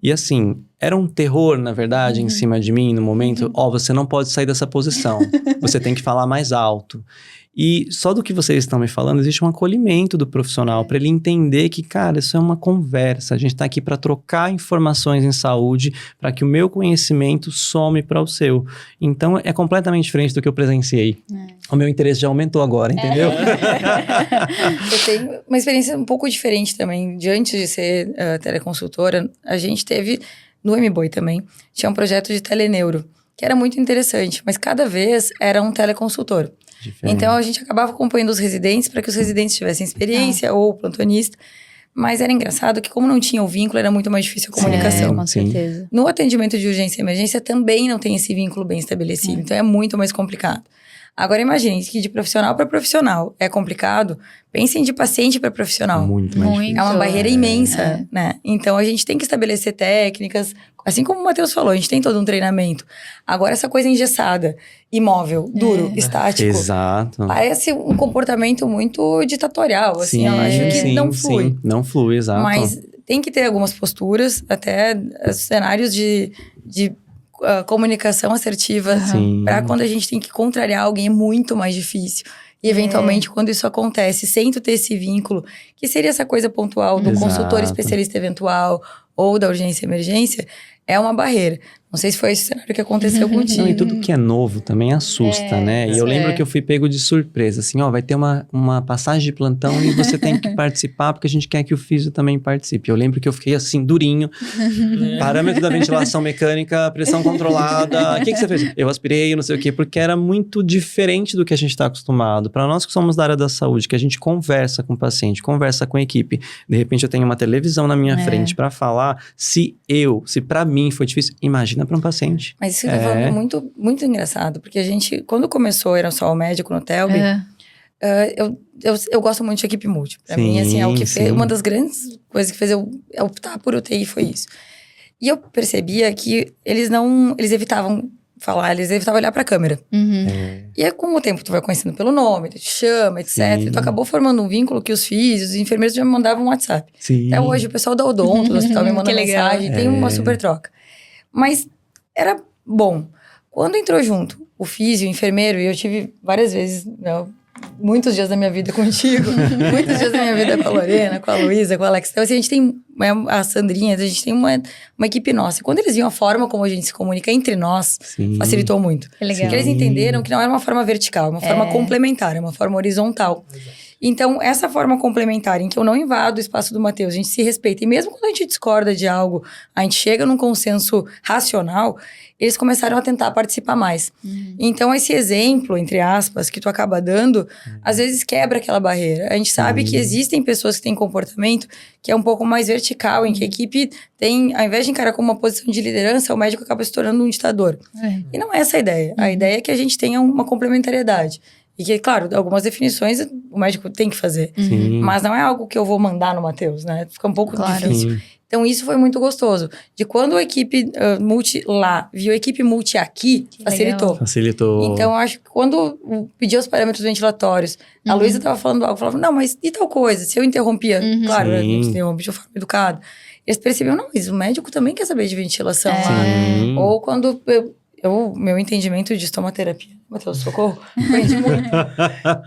E assim, era um terror, na verdade, em cima de mim no momento. Você não pode sair dessa posição. Você tem que falar mais alto. E só do que vocês estão me falando, existe um acolhimento do profissional para ele entender que, cara, isso é uma conversa. A gente está aqui para trocar informações em saúde para que o meu conhecimento some para o seu. Então, é completamente diferente do que eu presenciei. O meu interesse já aumentou agora, entendeu? Eu tenho uma experiência um pouco diferente também. De antes de ser teleconsultora, a gente teve, no MBoi também, tinha um projeto de teleneuro, que era muito interessante, mas cada vez era um teleconsultor. Diferente. Então, a gente acabava acompanhando os residentes para que os residentes tivessem experiência ou plantonista. Mas era engraçado que, como não tinha o vínculo, era muito mais difícil a comunicação. Com certeza. No atendimento de urgência e emergência, também não tem esse vínculo bem estabelecido. Então, é muito mais complicado. Agora, imagine que de profissional para profissional é complicado. Pensem de paciente para profissional. Muito mais difícil. É uma barreira imensa, né? Então, a gente tem que estabelecer técnicas. Assim como o Matheus falou, a gente tem todo um treinamento. Agora, essa coisa engessada, imóvel, duro, estático. Exato. Parece um comportamento muito ditatorial, assim. Eu acho que não flui. Sim, não flui, exato. Mas tem que ter algumas posturas, até cenários de comunicação assertiva. Para quando a gente tem que contrariar alguém é muito mais difícil. E, eventualmente, quando isso acontece, sem tu ter esse vínculo, que seria essa coisa pontual do consultor especialista eventual ou da urgência e emergência, é uma barreira. Não sei se foi esse cenário que aconteceu contigo. Não, e tudo que é novo também assusta, né? E eu lembro que eu fui pego de surpresa, assim, vai ter uma passagem de plantão e você tem que participar, porque a gente quer que o físio também participe. Eu lembro que eu fiquei assim, durinho, parâmetro da ventilação mecânica, pressão controlada, o que você fez? Eu aspirei, não sei o quê, porque era muito diferente do que a gente está acostumado. Para nós que somos da área da saúde, que a gente conversa com o paciente, conversa com a equipe, de repente eu tenho uma televisão na minha frente para falar, se para mim foi difícil, imagina para um paciente. Mas isso é muito, muito engraçado, porque a gente, quando começou, era só o médico no TELB, eu gosto muito de equipe multi. Pra mim, assim, é o que fez, uma das grandes coisas que fez eu optar por UTI foi isso. E eu percebia que eles evitavam falar, eles evitavam olhar pra câmera. E aí, com o tempo, tu vai conhecendo pelo nome, tu te chama, etc. E tu acabou formando um vínculo que os físios, os enfermeiros já me mandavam um WhatsApp. Até hoje, o pessoal da Odonto, do hospital, me manda mensagem, tem uma super troca. Mas era bom. Quando entrou junto o físio, o enfermeiro, e eu tive várias vezes, muitos dias da minha vida contigo, muitos dias da minha vida com a Lorena, com a Luísa, com a Alex. Então, assim, a gente tem a Sandrinha, a gente tem uma equipe nossa. E quando eles viam a forma como a gente se comunica entre nós, facilitou muito. Que legal. Porque eles entenderam que não era uma forma vertical, é uma forma complementar, é uma forma horizontal. Então, essa forma complementar, em que eu não invado o espaço do Matheus, a gente se respeita. E mesmo quando a gente discorda de algo, a gente chega num consenso racional, eles começaram a tentar participar mais. Então, esse exemplo, entre aspas, que tu acaba dando, às vezes quebra aquela barreira. A gente sabe que existem pessoas que têm comportamento que é um pouco mais vertical, em que a equipe tem, ao invés de encarar como uma posição de liderança, o médico acaba se tornando um ditador. E não é essa a ideia. A ideia é que a gente tenha uma complementariedade. E que, claro, algumas definições o médico tem que fazer. Mas não é algo que eu vou mandar no Matheus, né? Fica um pouco difícil. Então, isso foi muito gostoso. De quando a equipe multi lá viu a equipe multi aqui, facilitou. Então, eu acho que quando pediu os parâmetros ventilatórios, a Luísa estava falando algo, falava, não, mas e tal coisa? Se eu interrompia, claro, a gente interrompe de forma educada. Eles percebiam, não, mas o médico também quer saber de ventilação lá. Ou quando meu entendimento de estomaterapia, Matheus, socorro, aprendi muito.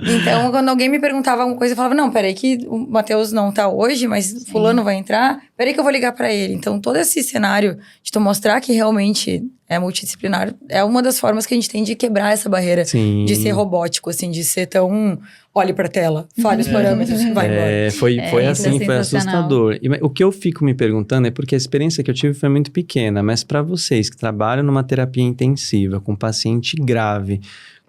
Então, quando alguém me perguntava alguma coisa, eu falava, não, peraí que o Matheus não tá hoje, mas fulano vai entrar, peraí que eu vou ligar pra ele. Então, todo esse cenário de tu mostrar que realmente é multidisciplinar, é uma das formas que a gente tem de quebrar essa barreira de ser robótico, assim, de ser tão, olhe pra tela, fale os parâmetros, vai embora. Foi assim, foi assustador. E o que eu fico me perguntando é porque a experiência que eu tive foi muito pequena, mas para vocês que trabalham numa terapia intensiva, com paciente grave,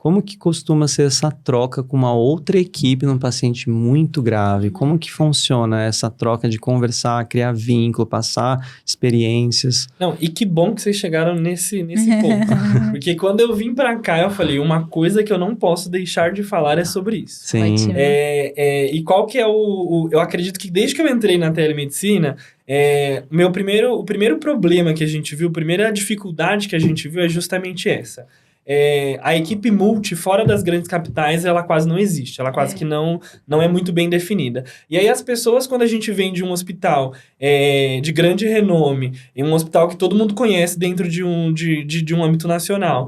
Como que costuma ser essa troca com uma outra equipe num paciente muito grave? Como que funciona essa troca de conversar, criar vínculo, passar experiências? Não, e que bom que vocês chegaram nesse ponto. Porque quando eu vim pra cá, eu falei, uma coisa que eu não posso deixar de falar é sobre isso. Sim. Ótimo. E qual que é eu acredito que desde que eu entrei na telemedicina, o primeiro problema que a gente viu, a primeira dificuldade que a gente viu é justamente essa. A equipe multi, fora das grandes capitais, ela quase não existe. Ela quase que não é muito bem definida. E aí as pessoas, quando a gente vem de um hospital de grande renome, em um hospital que todo mundo conhece dentro de um âmbito nacional,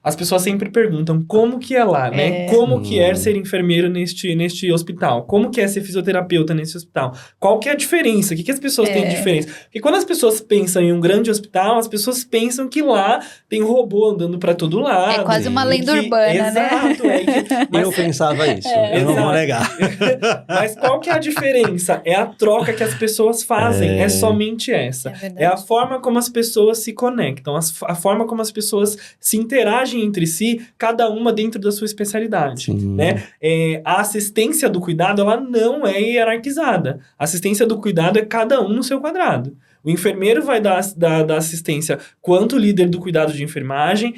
as pessoas sempre perguntam como que é lá, né? Como que é ser enfermeiro neste hospital? Como que é ser fisioterapeuta nesse hospital? Qual que é a diferença? O que as pessoas têm de diferença? Porque quando as pessoas pensam em um grande hospital, as pessoas pensam que lá tem robô andando pra todo lado. É quase uma lenda urbana, né? Exato. Eu pensava isso, eu não vou negar. Mas qual que é a diferença? É a troca que as pessoas fazem, é somente essa. verdade. É a forma como as pessoas se conectam, a forma como as pessoas se interagem entre si, cada uma dentro da sua especialidade, Sim. né? A assistência do cuidado, ela não é hierarquizada. A assistência do cuidado é cada um no seu quadrado. O enfermeiro vai dar assistência quanto líder do cuidado de enfermagem,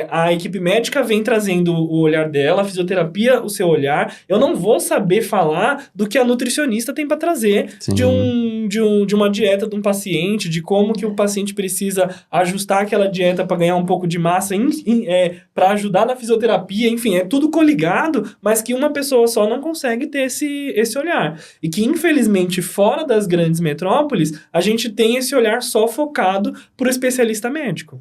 a equipe médica vem trazendo o olhar dela, a fisioterapia, o seu olhar. Eu não vou saber falar do que a nutricionista tem para trazer de uma dieta de um paciente, de como que o paciente precisa ajustar aquela dieta para ganhar um pouco de massa, para ajudar na fisioterapia, enfim, é tudo coligado, mas que uma pessoa só não consegue ter esse olhar. E que, infelizmente, fora das grandes metrópoles, a gente tem esse olhar só focado pro especialista médico,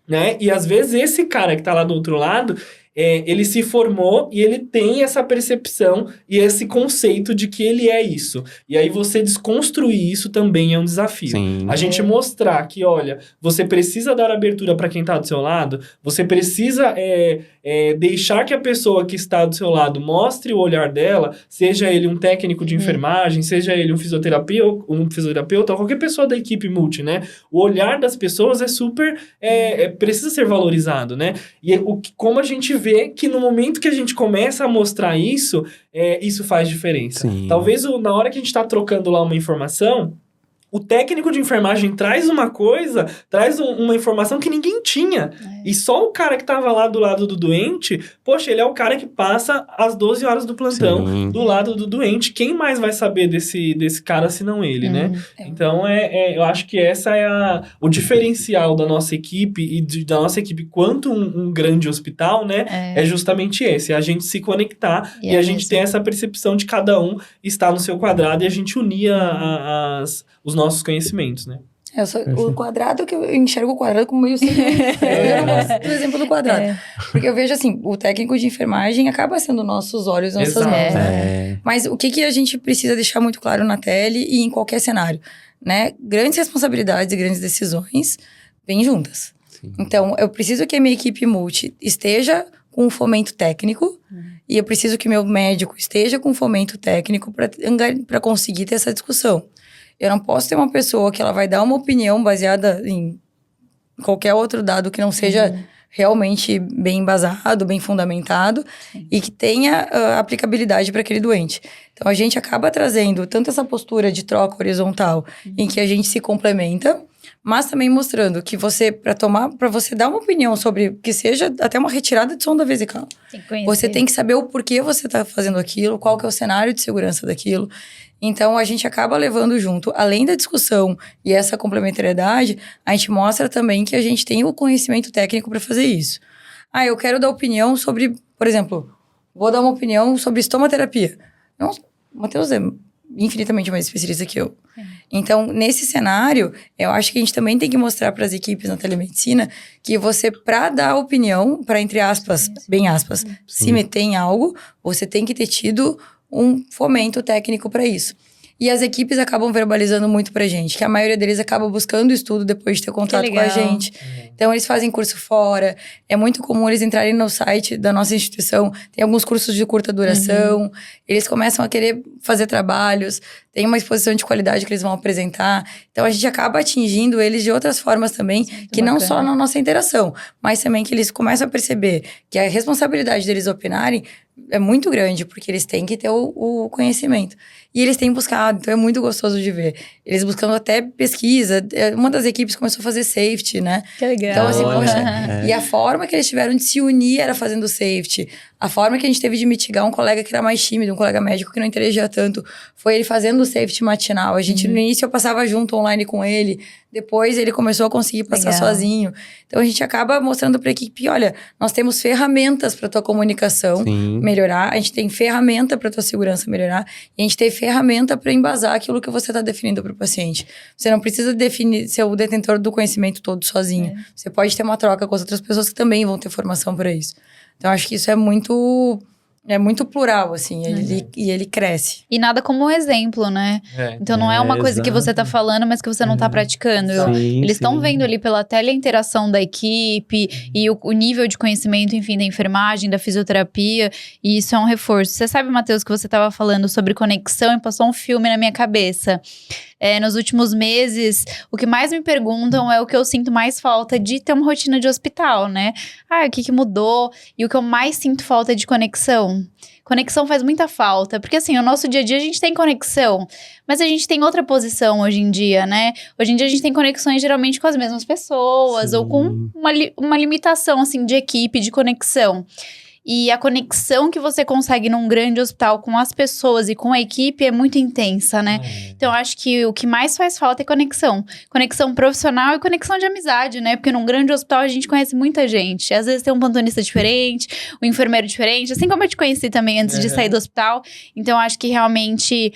né? E às vezes esse cara que tá lá do outro lado, ele se formou e ele tem essa percepção e esse conceito de que ele é isso. E aí você desconstruir isso também é um desafio. Sim. A gente mostrar que, olha, você precisa dar abertura para quem tá do seu lado, você precisa deixar que a pessoa que está do seu lado mostre o olhar dela, seja ele um técnico de enfermagem, seja ele um fisioterapeuta, ou qualquer pessoa da equipe multi, né? O olhar das pessoas é super... precisa ser valorizado, né? E como a gente vê que no momento que a gente começa a mostrar isso, isso faz diferença. Sim. Talvez na hora que a gente está trocando lá uma informação, o técnico de enfermagem traz uma coisa, traz uma informação que ninguém tinha. E só o cara que estava lá do lado do doente, poxa, ele é o cara que passa as 12 horas do plantão do lado do doente. Quem mais vai saber desse cara senão ele, né? Então, eu acho que essa é o diferencial da nossa equipe e da nossa equipe quanto um grande hospital, né? É justamente esse, a gente se conectar e a gente ter essa percepção de cada um estar no seu quadrado e a gente unir os nossos conhecimentos, né? O quadrado, que eu enxergo o quadrado como meio sem eu não gosto do exemplo do quadrado. Porque eu vejo assim, o técnico de enfermagem acaba sendo nossos olhos, nossas mãos. Né? Mas o que a gente precisa deixar muito claro na tele e em qualquer cenário, né? Grandes responsabilidades e grandes decisões vêm juntas. Sim. Então, eu preciso que a minha equipe multi esteja com um fomento técnico e eu preciso que meu médico esteja com um fomento técnico para conseguir ter essa discussão. Eu não posso ter uma pessoa que ela vai dar uma opinião baseada em qualquer outro dado que não seja realmente bem embasado, bem fundamentado e que tenha aplicabilidade para aquele doente. Então, a gente acaba trazendo tanto essa postura de troca horizontal em que a gente se complementa, mas também mostrando que para você dar uma opinião sobre que seja até uma retirada de sonda vesical, você tem que saber o porquê você está fazendo aquilo, qual que é o cenário de segurança daquilo. Então, a gente acaba levando junto, além da discussão e essa complementariedade, a gente mostra também que a gente tem o conhecimento técnico para fazer isso. Eu quero dar opinião sobre, por exemplo, vou dar uma opinião sobre estomaterapia. Não, o Matheus é infinitamente mais especialista que eu. Então, nesse cenário, eu acho que a gente também tem que mostrar para as equipes na telemedicina que você, para dar opinião, para, entre aspas, bem aspas, se meter em algo, você tem que ter tido um fomento técnico para isso. E as equipes acabam verbalizando muito pra gente, que a maioria deles acaba buscando estudo depois de ter contato com a gente. Então, eles fazem curso fora. É muito comum eles entrarem no site da nossa instituição. Tem alguns cursos de curta duração. Eles começam a querer fazer trabalhos. Tem uma exposição de qualidade que eles vão apresentar. Então, a gente acaba atingindo eles de outras formas também, que não só na nossa interação, mas também que eles começam a perceber que a responsabilidade deles opinarem é muito grande, porque eles têm que ter o conhecimento. E eles têm buscado, então é muito gostoso de ver. Eles buscando até pesquisa. Uma das equipes começou a fazer safety, né? Que legal. Então, assim, poxa, e a forma que eles tiveram de se unir era fazendo safety. A forma que a gente teve de mitigar um colega que era mais tímido, um colega médico que não interagia tanto, foi ele fazendo o safety matinal. A gente, no início, eu passava junto online com ele. Depois, ele começou a conseguir passar sozinho. Então, a gente acaba mostrando para a equipe, olha, nós temos ferramentas para tua comunicação melhorar. A gente tem ferramenta para tua segurança melhorar. E a gente tem ferramenta para embasar aquilo que você está definindo para o paciente. Você não precisa definir, ser o detentor do conhecimento todo sozinho. Você pode ter uma troca com as outras pessoas que também vão ter formação para isso. Então, acho que isso é muito plural, assim, e ele cresce. E nada como um exemplo, né? Então não é uma coisa que você tá falando, mas que você não tá praticando. Eles estão vendo ali pela teleinteração da equipe e o nível de conhecimento, enfim, da enfermagem, da fisioterapia, e isso é um reforço. Você sabe, Matheus, que você tava falando sobre conexão e passou um filme na minha cabeça. Nos últimos meses, o que mais me perguntam é o que eu sinto mais falta de ter uma rotina de hospital, né? O que mudou? E o que eu mais sinto falta é de conexão. Conexão faz muita falta, porque assim, o nosso dia a dia a gente tem conexão, mas a gente tem outra posição hoje em dia, né? Hoje em dia a gente tem conexões geralmente com as mesmas pessoas, ou com uma limitação, assim, de equipe, de conexão. E a conexão que você consegue num grande hospital com as pessoas e com a equipe é muito intensa, né? Então, eu acho que o que mais faz falta é conexão. Conexão profissional e conexão de amizade, né? Porque num grande hospital a gente conhece muita gente. Às vezes tem um plantonista diferente, um enfermeiro diferente. Assim como eu te conheci também antes de sair do hospital. Então, eu acho que realmente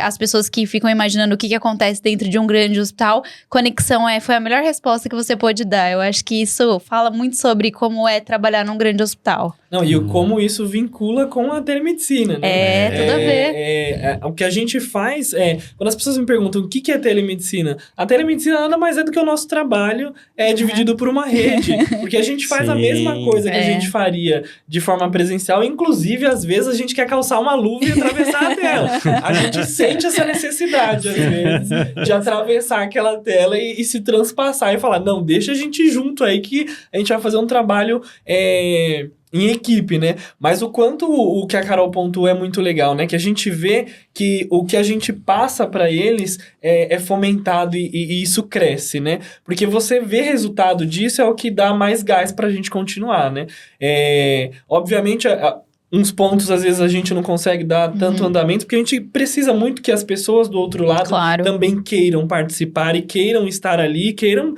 as pessoas que ficam imaginando o que acontece dentro de um grande hospital, conexão foi a melhor resposta que você pode dar. Eu acho que isso fala muito sobre como é trabalhar num grande hospital. Não, e como isso vincula com a telemedicina, né? Tudo a ver. O que a gente faz quando as pessoas me perguntam o que é telemedicina, a telemedicina nada mais é do que o nosso trabalho dividido por uma rede. Porque a gente faz a mesma coisa que a gente faria de forma presencial. Inclusive, às vezes, a gente quer calçar uma luva e atravessar a tela. A gente sente essa necessidade, às vezes, de atravessar aquela tela e se transpassar e falar, não, deixa a gente ir junto aí que a gente vai fazer um trabalho em equipe, né? Mas o quanto o que a Carol pontuou é muito legal, né? Que a gente vê que o que a gente passa para eles é fomentado e isso cresce, né? Porque você vê resultado disso é o que dá mais gás pra gente continuar, né? Obviamente, uns pontos, às vezes, a gente não consegue dar tanto andamento, porque a gente precisa muito que as pessoas do outro lado também queiram participar e queiram estar ali, queiram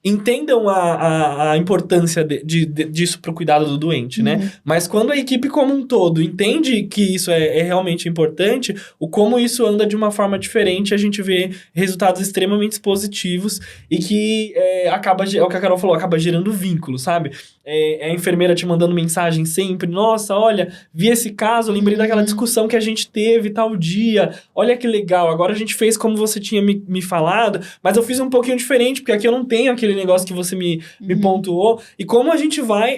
entendam a importância disso para o cuidado do doente, né? Mas quando a equipe como um todo entende que isso é realmente importante, como isso anda de uma forma diferente, a gente vê resultados extremamente positivos e que acaba, é o que a Carol falou, acaba gerando vínculo, sabe? A enfermeira te mandando mensagem sempre, nossa, olha, vi esse caso, lembrei daquela discussão que a gente teve tal dia, olha que legal, agora a gente fez como você tinha me falado, mas eu fiz um pouquinho diferente, porque aqui eu não tenho aquele negócio que você me pontuou, e como a gente vai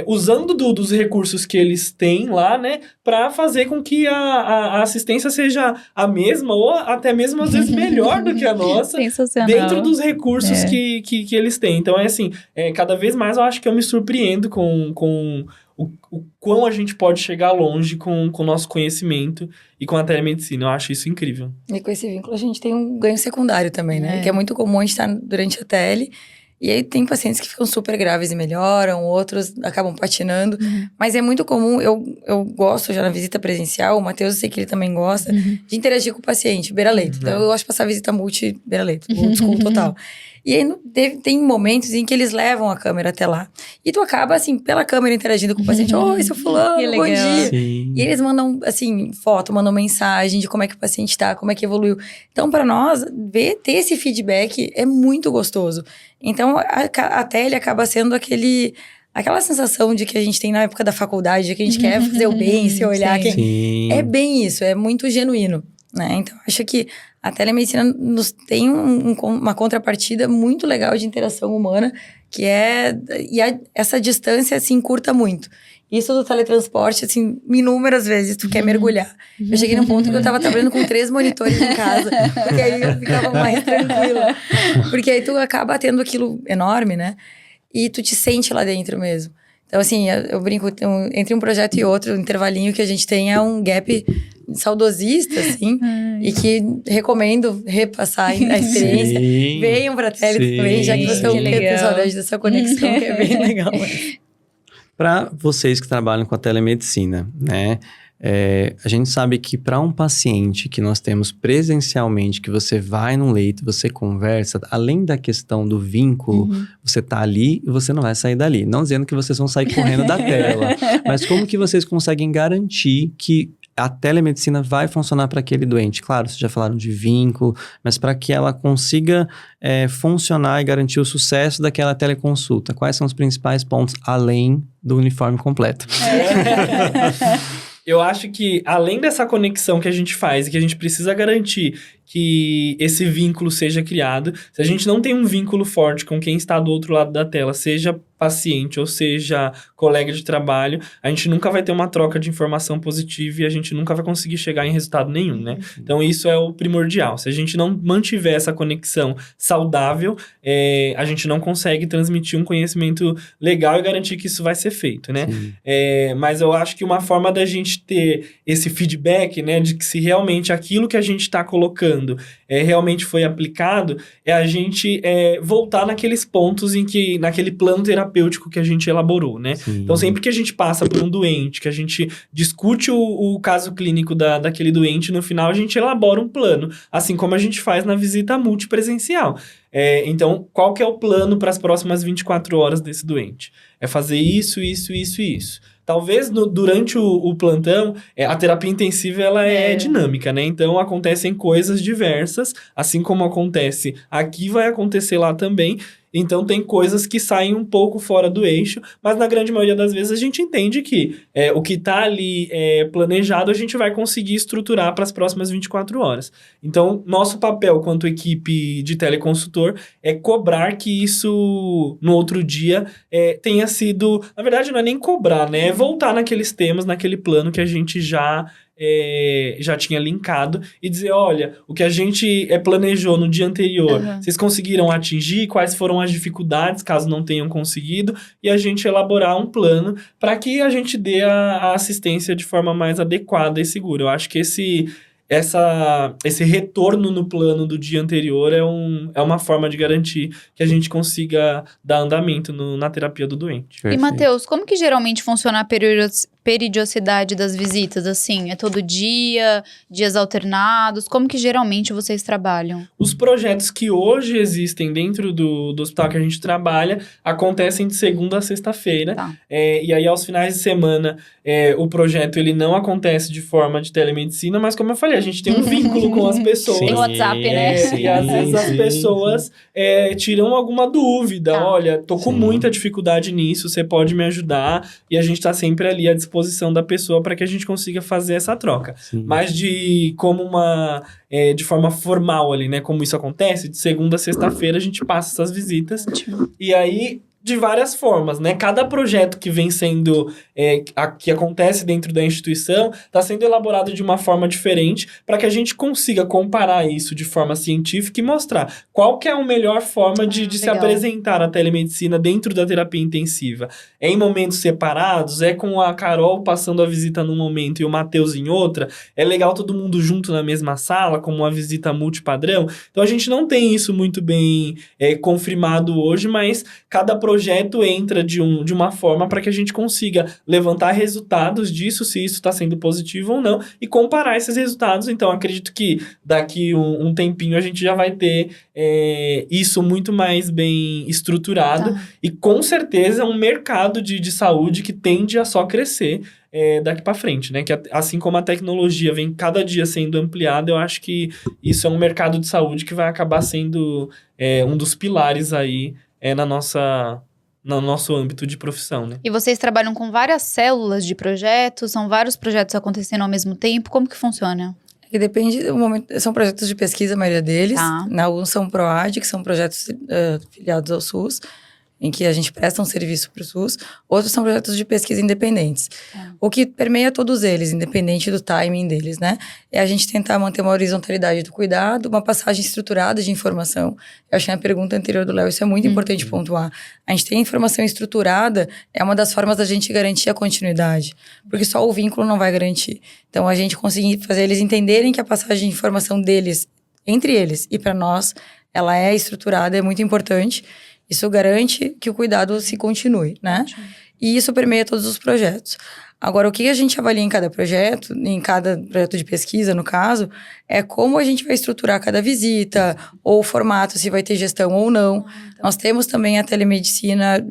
usando dos recursos que eles têm lá, né, para fazer com que a assistência seja a mesma, ou até mesmo às vezes melhor do que a nossa, dentro dos recursos que eles têm. Então cada vez mais eu acho que eu me surpreendo com o quão a gente pode chegar longe com o nosso conhecimento e com a telemedicina. Eu acho isso incrível. E com esse vínculo a gente tem um ganho secundário também, né? Que é muito comum a gente estar durante a tele, e aí tem pacientes que ficam super graves e melhoram, outros acabam patinando. Mas é muito comum, eu gosto já na visita presencial, o Matheus, eu sei que ele também gosta, de interagir com o paciente, beira-leito. Então eu gosto de passar visita multi-beira-leito, old school total. E aí tem momentos em que eles levam a câmera até lá. E tu acaba, assim, pela câmera interagindo com o paciente. Oi, seu fulano, bom dia. Sim. E eles mandam, assim, foto, mandam mensagem de como é que o paciente tá, como é que evoluiu. Então, para nós, ter esse feedback é muito gostoso. Então, a tele acaba sendo aquela sensação de que a gente tem na época da faculdade, de que a gente quer fazer o bem, se olhar. Sim. Sim. É bem isso, é muito genuíno, né? Então, acho que a telemedicina nos tem uma contrapartida muito legal de interação humana, que essa distância se encurta muito. Isso do teletransporte, assim, inúmeras vezes tu quer mergulhar. Eu cheguei num ponto que eu tava trabalhando com 3 monitores em casa, porque aí eu ficava mais tranquila. Porque aí tu acaba tendo aquilo enorme, né? E tu te sente lá dentro mesmo. Então, assim, eu brinco, entre um projeto e outro, o intervalinho que a gente tem é um gap saudosista, assim, e que recomendo repassar a experiência. Sim. Venham pra tele também, já que vocês estão com saudade dessa conexão, que é bem legal. Para vocês que trabalham com a telemedicina, né? A gente sabe que para um paciente que nós temos presencialmente, que você vai no leito, você conversa, além da questão do vínculo, você tá ali e você não vai sair dali. Não dizendo que vocês vão sair correndo da tela, mas como que vocês conseguem garantir que a telemedicina vai funcionar para aquele doente? Claro, vocês já falaram de vínculo, mas para que ela consiga funcionar e garantir o sucesso daquela teleconsulta, quais são os principais pontos além do uniforme completo? Eu acho que, além dessa conexão que a gente faz e que a gente precisa garantir que esse vínculo seja criado, se a gente não tem um vínculo forte com quem está do outro lado da tela, seja paciente ou seja colega de trabalho, a gente nunca vai ter uma troca de informação positiva e a gente nunca vai conseguir chegar em resultado nenhum, né? Então, isso é o primordial. Se a gente não mantiver essa conexão saudável, a gente não consegue transmitir um conhecimento legal e garantir que isso vai ser feito, né? Mas eu acho que uma forma da gente ter esse feedback, né, de que se realmente aquilo que a gente está colocando realmente foi aplicado, é a gente voltar naqueles pontos em que, naquele plano terapêutico que a gente elaborou, né? Sim. Então, sempre que a gente passa por um doente, que a gente discute o caso clínico daquele doente, no final a gente elabora um plano, assim como a gente faz na visita multipresencial. Então, qual que é o plano para as próximas 24 horas desse doente? É fazer isso, isso, isso e isso. Talvez durante o plantão, a terapia intensiva ela é dinâmica, né? Então, acontecem coisas diversas, assim como acontece aqui, vai acontecer lá também. Então, tem coisas que saem um pouco fora do eixo, mas na grande maioria das vezes a gente entende que o que está ali planejado a gente vai conseguir estruturar para as próximas 24 horas. Então, nosso papel quanto equipe de teleconsultor é cobrar que isso, no outro dia, tenha sido... Na verdade, não é nem cobrar, né? É voltar naqueles temas, naquele plano que a gente já tinha linkado e dizer, olha, o que a gente planejou no dia anterior, vocês conseguiram atingir? Quais foram as dificuldades, caso não tenham conseguido? E a gente elaborar um plano para que a gente dê a assistência de forma mais adequada e segura. Eu acho que esse retorno no plano do dia anterior é uma forma de garantir que a gente consiga dar andamento na terapia do doente. E, Matheus, como que geralmente funciona a periodicidade das visitas, assim? É todo dia, dias alternados? Como que geralmente vocês trabalham? Os projetos que hoje existem dentro do hospital que a gente trabalha acontecem de segunda a sexta-feira. Tá. E aí, aos finais de semana, o projeto ele não acontece de forma de telemedicina, mas como eu falei, a gente tem um vínculo com as pessoas. Tem WhatsApp, né? E às vezes as pessoas tiram alguma dúvida. Tá. Olha, tô com muita dificuldade nisso, você pode me ajudar? E a gente tá sempre ali à disposição da pessoa para que a gente consiga fazer essa troca. Sim. Mas de forma formal ali, né? Como isso acontece, de segunda a sexta-feira a gente passa essas visitas. E aí, de várias formas, né? Cada projeto que vem sendo, que acontece dentro da instituição, está sendo elaborado de uma forma diferente para que a gente consiga comparar isso de forma científica e mostrar qual que é a melhor forma de se apresentar a telemedicina dentro da terapia intensiva. É em momentos separados? É com a Carol passando a visita num momento e o Matheus em outra? É legal todo mundo junto na mesma sala, como uma visita multipadrão? Então, a gente não tem isso muito bem confirmado hoje, mas cada projeto entra de uma forma para que a gente consiga levantar resultados disso, se isso está sendo positivo ou não, e comparar esses resultados. Então, acredito que daqui um tempinho a gente já vai ter isso muito mais bem estruturado. Tá. E com certeza é um mercado de saúde que tende a só crescer daqui para frente, né? Que assim como a tecnologia vem cada dia sendo ampliada, eu acho que isso é um mercado de saúde que vai acabar sendo um dos pilares aí na no nosso âmbito de profissão, né? E vocês trabalham com várias células de projetos? São vários projetos acontecendo ao mesmo tempo? Como que funciona? E depende do momento. São projetos de pesquisa, a maioria deles. Tá. Alguns são PROAD, que são projetos filiados ao SUS, em que a gente presta um serviço para o SUS. Outros são projetos de pesquisa independentes. O que permeia todos eles, independente do timing deles, né? É a gente tentar manter uma horizontalidade do cuidado, uma passagem estruturada de informação. Eu achei na pergunta anterior do Léo, isso é muito importante pontuar. A gente tem informação estruturada, é uma das formas da gente garantir a continuidade. Porque só o vínculo não vai garantir. Então, a gente conseguir fazer eles entenderem que a passagem de informação deles, entre eles e para nós, ela é estruturada, é muito importante. Isso garante que o cuidado se continue, né? E isso permeia todos os projetos. Agora, o que a gente avalia em cada projeto de pesquisa, no caso, é como a gente vai estruturar cada visita, ou o formato, se vai ter gestão ou não. Nós temos também a telemedicina,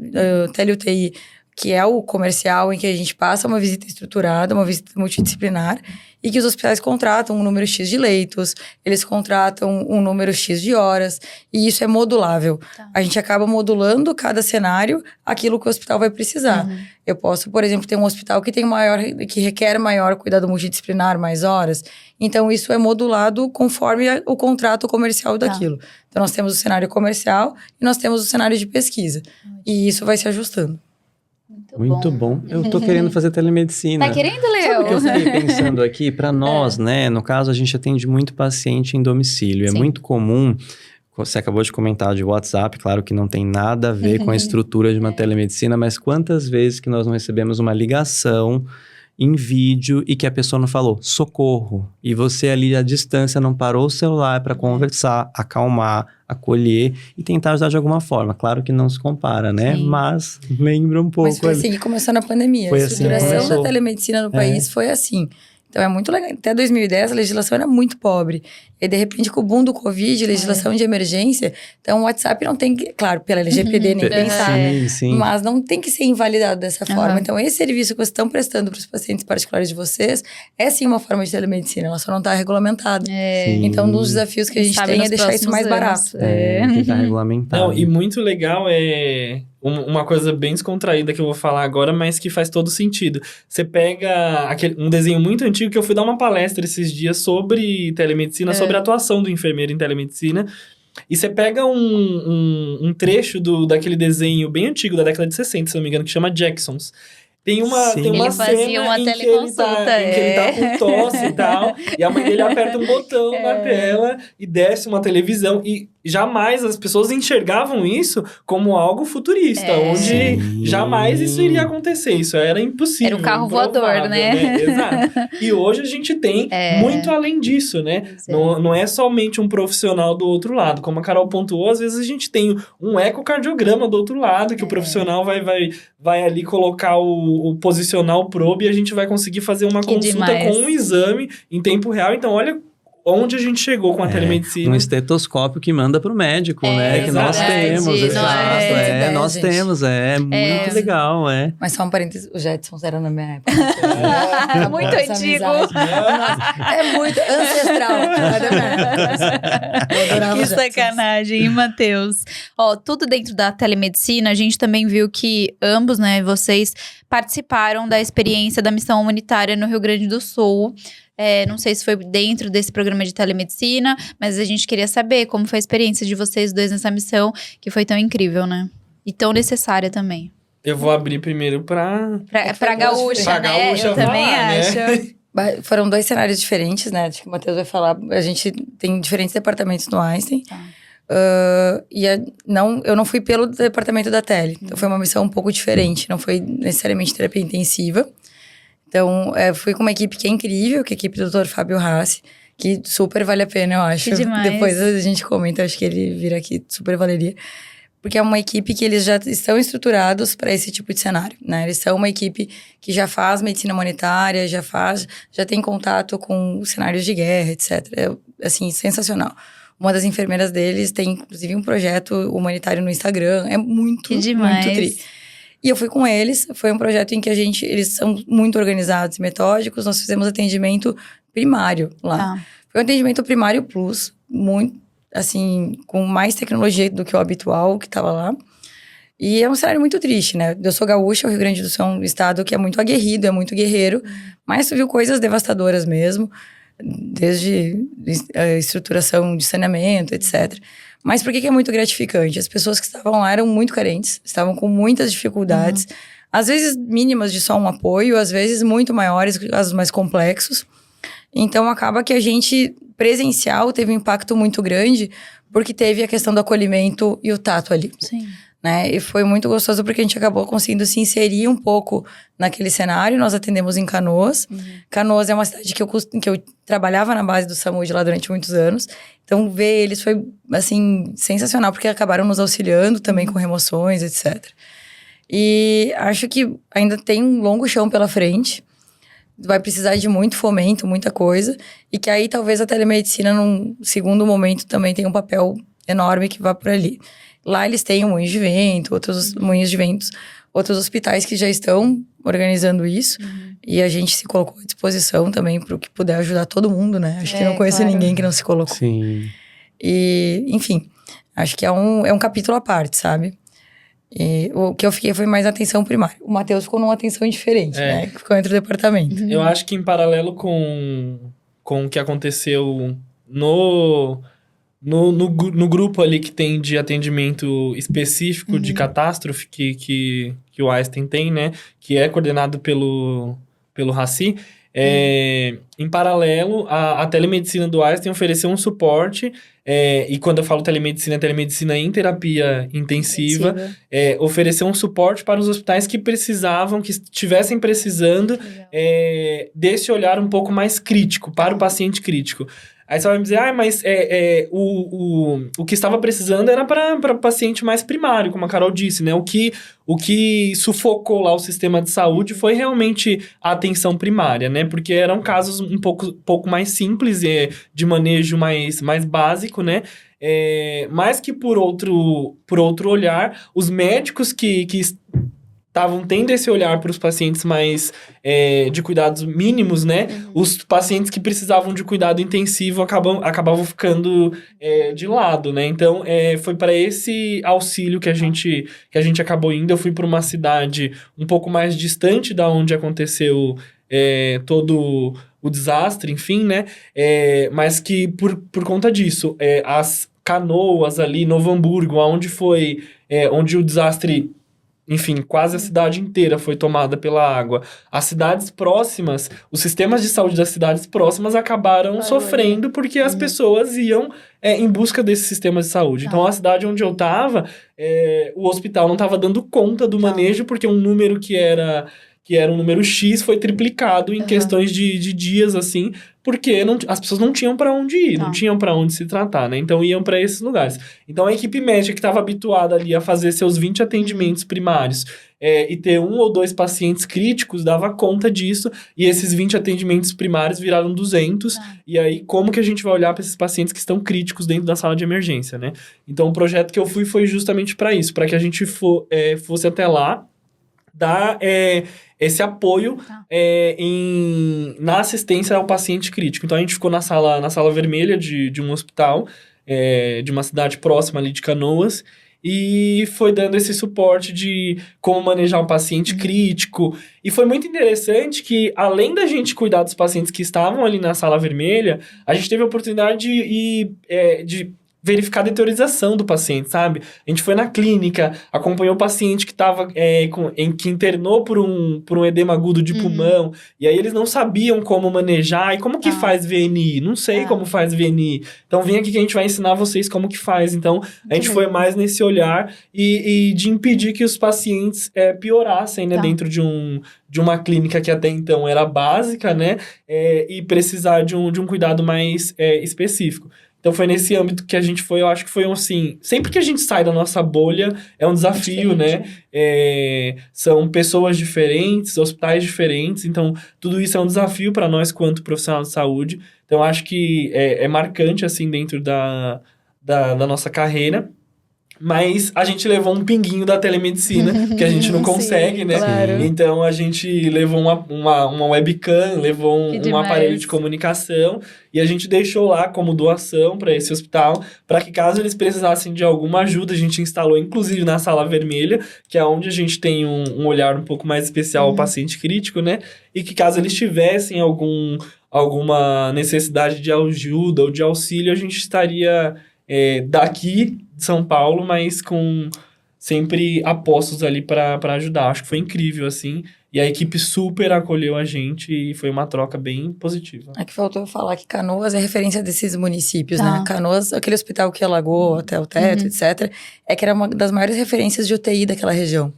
tele-UTI, que é o comercial em que a gente passa uma visita estruturada, uma visita multidisciplinar, e que os hospitais contratam um número X de leitos, eles contratam um número X de horas, e isso é modulável. Tá. A gente acaba modulando cada cenário aquilo que o hospital vai precisar. Eu posso, por exemplo, ter um hospital que requer maior cuidado multidisciplinar, mais horas. Então, isso é modulado conforme o contrato comercial daquilo. Então, nós temos o cenário comercial e nós temos o cenário de pesquisa. E isso vai se ajustando. Muito bom. Eu tô querendo fazer telemedicina. Tá querendo, Sabe o que eu Léo? fiquei pensando aqui? Para nós, né? No caso, a gente atende muito paciente em domicílio. É Sim. muito comum. Você acabou de comentar de WhatsApp, claro que não tem nada a ver com a estrutura de uma telemedicina, mas quantas vezes que nós não recebemos uma ligação em vídeo e que a pessoa não falou socorro, e você ali à distância não parou o celular para conversar, acalmar, acolher e tentar ajudar de alguma forma. Claro que não se compara, né? Sim. Mas lembra um pouco. Mas foi assim que começou na pandemia. Foi A assim que estruturação começou. da telemedicina no país foi assim. Então, é muito legal. Até 2010, a legislação era muito pobre. E, de repente, com o boom do Covid, legislação de emergência, então o WhatsApp não tem que... Claro, pela LGPD nem pensar. Sim, sim. Mas não tem que ser invalidado dessa forma. Então, esse serviço que vocês estão prestando para os pacientes particulares de vocês é, sim, uma forma de telemedicina. Ela só não está regulamentada. Sim. Então, um dos desafios que a gente Sabe, tem é nos deixar isso mais próximos barato. anos. Tentar regulamentar. Não, e muito legal é uma coisa bem descontraída que eu vou falar agora, mas que faz todo sentido. Você pega um desenho muito antigo que eu fui dar uma palestra esses dias sobre telemedicina, sobre a atuação do enfermeiro em telemedicina. E você pega um trecho daquele desenho bem antigo, da década de 60, se não me engano, que chama Jacksons. Tem uma Sim. cena Ele fazia uma em que teleconsulta, em que ele tá com tosse e tal, e a mãe dele aperta um botão na tela e desce uma televisão. E jamais as pessoas enxergavam isso como algo futurista, onde Sim. jamais isso iria acontecer. Isso era impossível. Era o carro voador, improvável, né? Exato. E hoje a gente tem muito além disso, né? Pois é. Não é somente um profissional do outro lado. Como a Carol pontuou, às vezes a gente tem um ecocardiograma do outro lado, que o profissional vai ali colocar posicionar o probe e a gente vai conseguir fazer uma Que consulta demais. com um exame em tempo real. Então, olha onde a gente chegou com a telemedicina. Um estetoscópio que manda pro médico, né? Que nós exatamente. temos, Não exato. é? Nós Gente. temos, muito legal, Mas só um parênteses, o Jetsons era na minha época. É muito Essa antigo. amizade. É muito ancestral. Era da minha época. Eu adorava Que os Jetsons. sacanagem, hein, Matheus? Ó, tudo dentro da telemedicina, a gente também viu que ambos, né, vocês participaram da experiência da missão humanitária no Rio Grande do Sul. Não sei se foi dentro desse programa de telemedicina, mas a gente queria saber como foi a experiência de vocês dois nessa missão, que foi tão incrível, né? E tão necessária também. Eu vou abrir primeiro pra Pra gaúcha, Pra né? gaúcha Eu também falar, né? acho. Foram 2 cenários diferentes, né? Acho que o Matheus vai falar. A gente tem diferentes departamentos no Einstein. Tá. Eu não fui pelo departamento da tele. Então, foi uma missão um pouco diferente. Não foi necessariamente terapia intensiva. Então, fui com uma equipe que é incrível, que é a equipe do Dr. Fábio Rassi, que super vale a pena, eu acho. Que demais. Depois a gente comenta, acho que ele vir aqui, super valeria. Porque é uma equipe que eles já estão estruturados para esse tipo de cenário, né? Eles são uma equipe que já faz medicina humanitária, já tem contato com cenários de guerra, etc. É, assim, sensacional. Uma das enfermeiras deles tem, inclusive, um projeto humanitário no Instagram. É muito, Que demais. muito tri. E eu fui com eles. Foi um projeto em que eles são muito organizados e metódicos. Nós fizemos atendimento primário lá. Tá. Foi um atendimento primário plus, muito, assim, com mais tecnologia do que o habitual que estava lá. E é um cenário muito triste, né? Eu sou gaúcha, o Rio Grande do Sul é um estado que é muito aguerrido, é muito guerreiro, mas tu viu coisas devastadoras mesmo, desde a estruturação de saneamento, etc. Mas por que é muito gratificante? As pessoas que estavam lá eram muito carentes, estavam com muitas dificuldades, às vezes mínimas de só um apoio, às vezes muito maiores, casos mais complexos. Então, acaba que a gente, presencial, teve um impacto muito grande, porque teve a questão do acolhimento e o tato ali. Sim. Né? E foi muito gostoso porque a gente acabou conseguindo se inserir um pouco naquele cenário. Nós atendemos em Canoas. Canoas é uma cidade que eu trabalhava na base do SAMU de lá durante muitos anos. Então, ver eles foi, assim, sensacional, porque acabaram nos auxiliando também com remoções, etc. E acho que ainda tem um longo chão pela frente. Vai precisar de muito fomento, muita coisa. E que aí, talvez, a telemedicina, num segundo momento, também tem um papel enorme que vá por ali. Lá eles têm o Moinhos de Vento, outros moinhos de ventos, outros hospitais que já estão organizando isso. E a gente se colocou à disposição também para o que puder ajudar todo mundo, né? Acho que não conheço ninguém que não se colocou. Sim. E, enfim, acho que é um capítulo à parte, sabe? E o que eu fiquei foi mais atenção primária. O Matheus ficou numa atenção diferente, né? Que ficou entre o departamento. Eu acho que em paralelo com o que aconteceu no grupo ali que tem de atendimento específico de catástrofe que o Einstein tem, né? Que é coordenado pelo Raci. Em paralelo, a telemedicina do Einstein ofereceu um suporte, e quando eu falo telemedicina, é telemedicina em terapia intensiva, ofereceu um suporte para os hospitais que precisavam, que estivessem precisando desse olhar um pouco mais crítico, para o paciente crítico. Aí você vai me dizer, mas o que estava precisando era para paciente mais primário, como a Carol disse, né? O que sufocou lá o sistema de saúde foi realmente a atenção primária, né? Porque eram casos um pouco mais simples, de manejo mais básico, né? Mas que por outro olhar, os médicos que estavam tendo esse olhar para os pacientes mais de cuidados mínimos, né? Os pacientes que precisavam de cuidado intensivo acabavam ficando de lado, né? Então, foi para esse auxílio que a gente acabou indo. Eu fui para uma cidade um pouco mais distante da onde aconteceu todo o desastre, enfim, né? Mas que por conta disso, as Canoas ali, Novo Hamburgo, onde o desastre... Enfim, quase a cidade inteira foi tomada pela água. As cidades próximas, os sistemas de saúde das cidades próximas acabaram sofrendo porque as pessoas iam em busca desses sistemas de saúde. Então, a cidade onde eu estava, o hospital não estava dando conta do manejo porque um número que era um número X foi triplicado em questões de dias, assim, porque as pessoas não tinham para onde ir, não tinham para onde se tratar, né? Então, iam para esses lugares. Então, a equipe médica que estava habituada ali a fazer seus 20 atendimentos primários e ter 1 ou 2 pacientes críticos, dava conta disso, e esses 20 atendimentos primários viraram 200, e aí, como que a gente vai olhar para esses pacientes que estão críticos dentro da sala de emergência, né? Então, o projeto que eu fui foi justamente para isso, para que a gente fosse até lá, dar esse apoio na assistência ao paciente crítico. Então, a gente ficou na sala vermelha de um hospital, de uma cidade próxima ali de Canoas, e foi dando esse suporte de como manejar um paciente crítico. E foi muito interessante que, além da gente cuidar dos pacientes que estavam ali na sala vermelha, a gente teve a oportunidade de verificar a deteriorização do paciente, sabe? A gente foi na clínica, acompanhou o paciente que estava que internou por um edema agudo de pulmão, e aí eles não sabiam como manejar, e como que faz VNI? Não sei como faz VNI. Então, vem aqui que a gente vai ensinar vocês como que faz. Então, a gente foi mais nesse olhar e de impedir que os pacientes piorassem, né? Dentro de uma clínica que até então era básica, né? E precisar de um cuidado mais específico. Então, foi nesse âmbito que a gente foi, eu acho que foi assim... Sempre que a gente sai da nossa bolha, é um desafio, né? São pessoas diferentes, hospitais diferentes, então, tudo isso é um desafio para nós quanto profissional de saúde. Então, eu acho que é marcante, assim, dentro da nossa carreira. Mas a gente levou um pinguinho da telemedicina, que a gente não consegue, né? claro. Então, a gente levou uma webcam, levou Que um demais. aparelho de comunicação. E a gente deixou lá como doação para esse hospital, para que caso eles precisassem de alguma ajuda, a gente instalou, inclusive, na sala vermelha, que é onde a gente tem um olhar um pouco mais especial ao paciente crítico, né? E que caso eles tivessem alguma necessidade de ajuda ou de auxílio, a gente estaria daqui de São Paulo, mas com sempre apostos ali para ajudar. Acho que foi incrível, assim. E a equipe super acolheu a gente e foi uma troca bem positiva. Aqui faltou eu falar que Canoas é referência desses municípios, Tá. né? Canoas, aquele hospital que alagou até o teto, etc., é que era uma das maiores referências de UTI daquela região.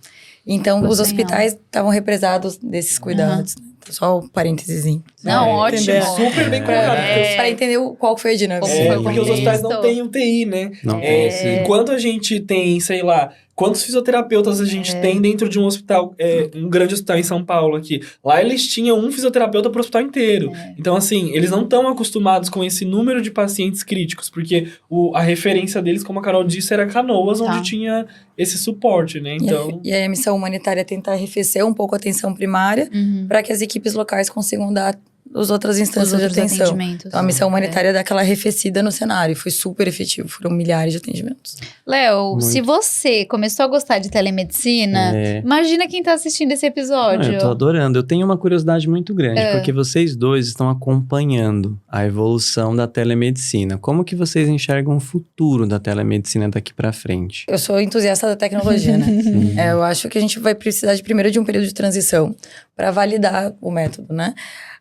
Então, os hospitais estavam represados desses cuidados. Né? Só um parênteses. Não, ótimo. Entender. Super bem colocado. porque Para entender qual foi a dinâmica. Como foi o porque os hospitais não contexto. têm UTI, né? Não tem esse... Enquanto a gente tem, sei lá, quantos fisioterapeutas a gente tem dentro de um hospital, um grande hospital em São Paulo aqui. Lá eles tinham um fisioterapeuta para o hospital inteiro. Então, assim, eles não estão acostumados com esse número de pacientes críticos, porque a referência deles, como a Carol disse, era Canoas, Tá. onde tinha esse suporte, né? Então, E aí a missão humanitária é tentar arrefecer um pouco a atenção primária para que as equipes locais consigam dar as outras Os instâncias outros de atenção. atendimentos. Então, a missão humanitária é dar aquela arrefecida no cenário. Foi super efetivo. Foram milhares de atendimentos. Léo, Muito. se você começou a gostar de telemedicina, imagina quem tá assistindo esse episódio. Eu tô adorando. Eu tenho uma curiosidade muito grande, porque vocês dois estão acompanhando a evolução da telemedicina. Como que vocês enxergam o futuro da telemedicina daqui pra frente? Eu sou entusiasta da tecnologia, né? Eu acho que a gente vai precisar primeiro de um período de transição para validar o método, né?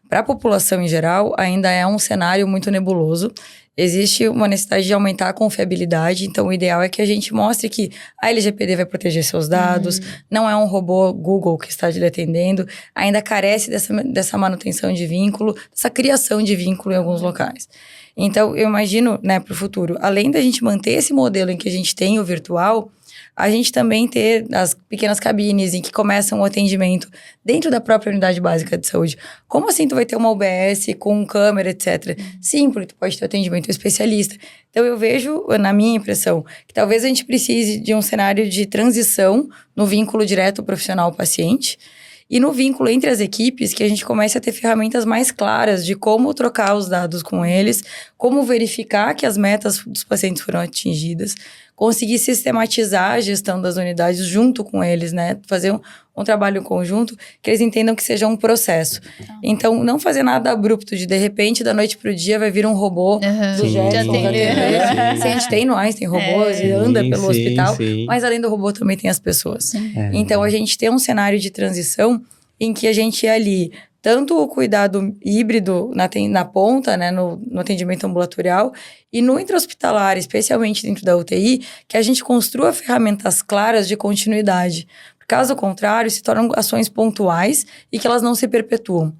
Para a população em geral, ainda é um cenário muito nebuloso. Existe uma necessidade de aumentar a confiabilidade, então o ideal é que a gente mostre que a LGPD vai proteger seus dados, não é um robô Google que está lhe atendendo, ainda carece dessa manutenção de vínculo, dessa criação de vínculo em alguns locais. Então, eu imagino, né, para o futuro, além da gente manter esse modelo em que a gente tem o virtual, a gente também ter as pequenas cabines em que começam o atendimento dentro da própria unidade básica de saúde. Como assim tu vai ter uma UBS com câmera, etc? Sim, porque tu pode ter atendimento especialista. Então, eu vejo, na minha impressão, que talvez a gente precise de um cenário de transição no vínculo direto profissional-paciente, e no vínculo entre as equipes, que a gente comece a ter ferramentas mais claras de como trocar os dados com eles, como verificar que as metas dos pacientes foram atingidas, conseguir sistematizar a gestão das unidades junto com eles, né? Fazer um trabalho conjunto que eles entendam que seja um processo. Então, não fazer nada abrupto de repente, da noite pro dia, vai vir um robô do Sim, Jetson já tem. atender. Sim, a gente tem no Einstein robôs e anda pelo hospital, sim. mas além do robô também tem as pessoas. É. Então, a gente tem um cenário de transição em que a gente ali, tanto o cuidado híbrido na ponta, né, no atendimento ambulatorial, e no intra-hospitalar, especialmente dentro da UTI, que a gente construa ferramentas claras de continuidade. Caso contrário, se tornam ações pontuais e que elas não se perpetuam.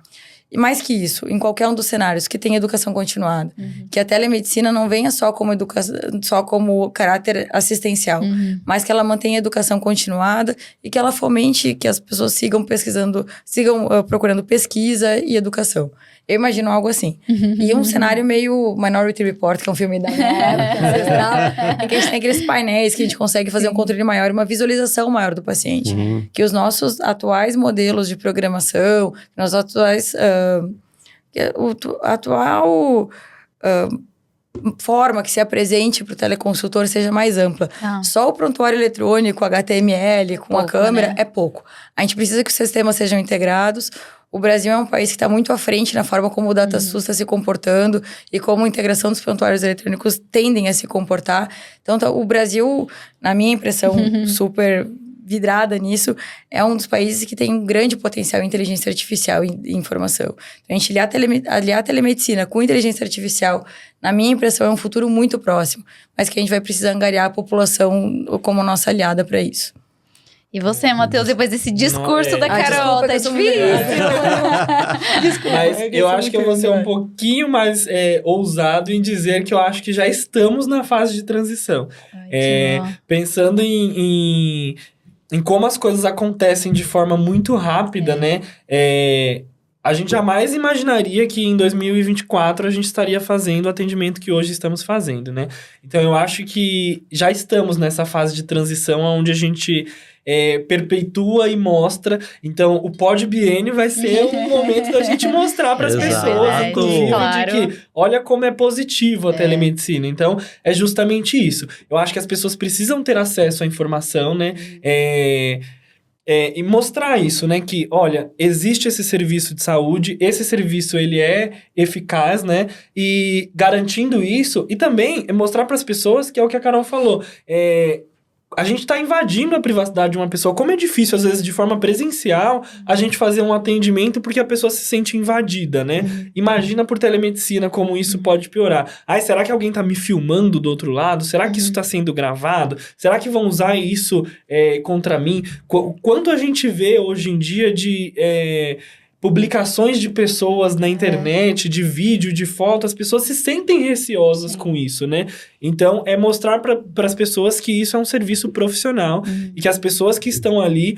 E mais que isso, em qualquer um dos cenários que tem educação continuada, que a telemedicina não venha só como caráter assistencial, mas que ela mantenha a educação continuada e que ela fomente que as pessoas sigam pesquisando, procurando pesquisa e educação. Eu imagino algo assim. E um cenário meio Minority Report, que é um filme da época ancestral, em que a gente tem aqueles painéis que a gente consegue fazer um controle maior e uma visualização maior do paciente. Que os nossos atuais modelos de programação, nossos atuais... forma que se apresente para o teleconsultor seja mais ampla. Só o prontuário eletrônico, HTML, com a câmera, né? é pouco. A gente precisa que os sistemas sejam integrados. O Brasil é um país que está muito à frente na forma como o DataSUS está se comportando e como a integração dos prontuários eletrônicos tendem a se comportar. Então, o Brasil, na minha impressão, super vidrada nisso, é um dos países que tem um grande potencial em inteligência artificial e informação. Então, a gente aliar a telemedicina com inteligência artificial, na minha impressão, é um futuro muito próximo, mas que a gente vai precisar angariar a população como nossa aliada para isso. E você, Matheus, depois desse discurso da Carol, tá difícil? Desculpa, Mas eu acho que eu vou ser um pouquinho mais ousado em dizer que eu acho que já estamos na fase de transição. Pensando em como as coisas acontecem de forma muito rápida, né? a gente jamais imaginaria que em 2024 a gente estaria fazendo o atendimento que hoje estamos fazendo, né? Então, eu acho que já estamos nessa fase de transição onde a gente perpetua e mostra. Então, o Pod-Biênio vai ser um momento da gente mostrar para as Exato. pessoas, inclusive, Claro. de que olha como é positivo a telemedicina. Então, é justamente isso. Eu acho que as pessoas precisam ter acesso à informação, né? E mostrar isso, né? Que, olha, existe esse serviço de saúde, esse serviço, ele é eficaz, né? E garantindo isso, e também mostrar para as pessoas, que é o que a Carol falou, a gente está invadindo a privacidade de uma pessoa. Como é difícil, às vezes, de forma presencial, a gente fazer um atendimento porque a pessoa se sente invadida, né? Imagina por telemedicina como isso pode piorar. Ai, será que alguém tá me filmando do outro lado? Será que isso tá sendo gravado? Será que vão usar isso contra mim? Quanto a gente vê hoje em dia de publicações de pessoas na internet, de vídeo, de foto, as pessoas se sentem receosas com isso, né? Então, é mostrar para as pessoas que isso é um serviço profissional e que as pessoas que estão ali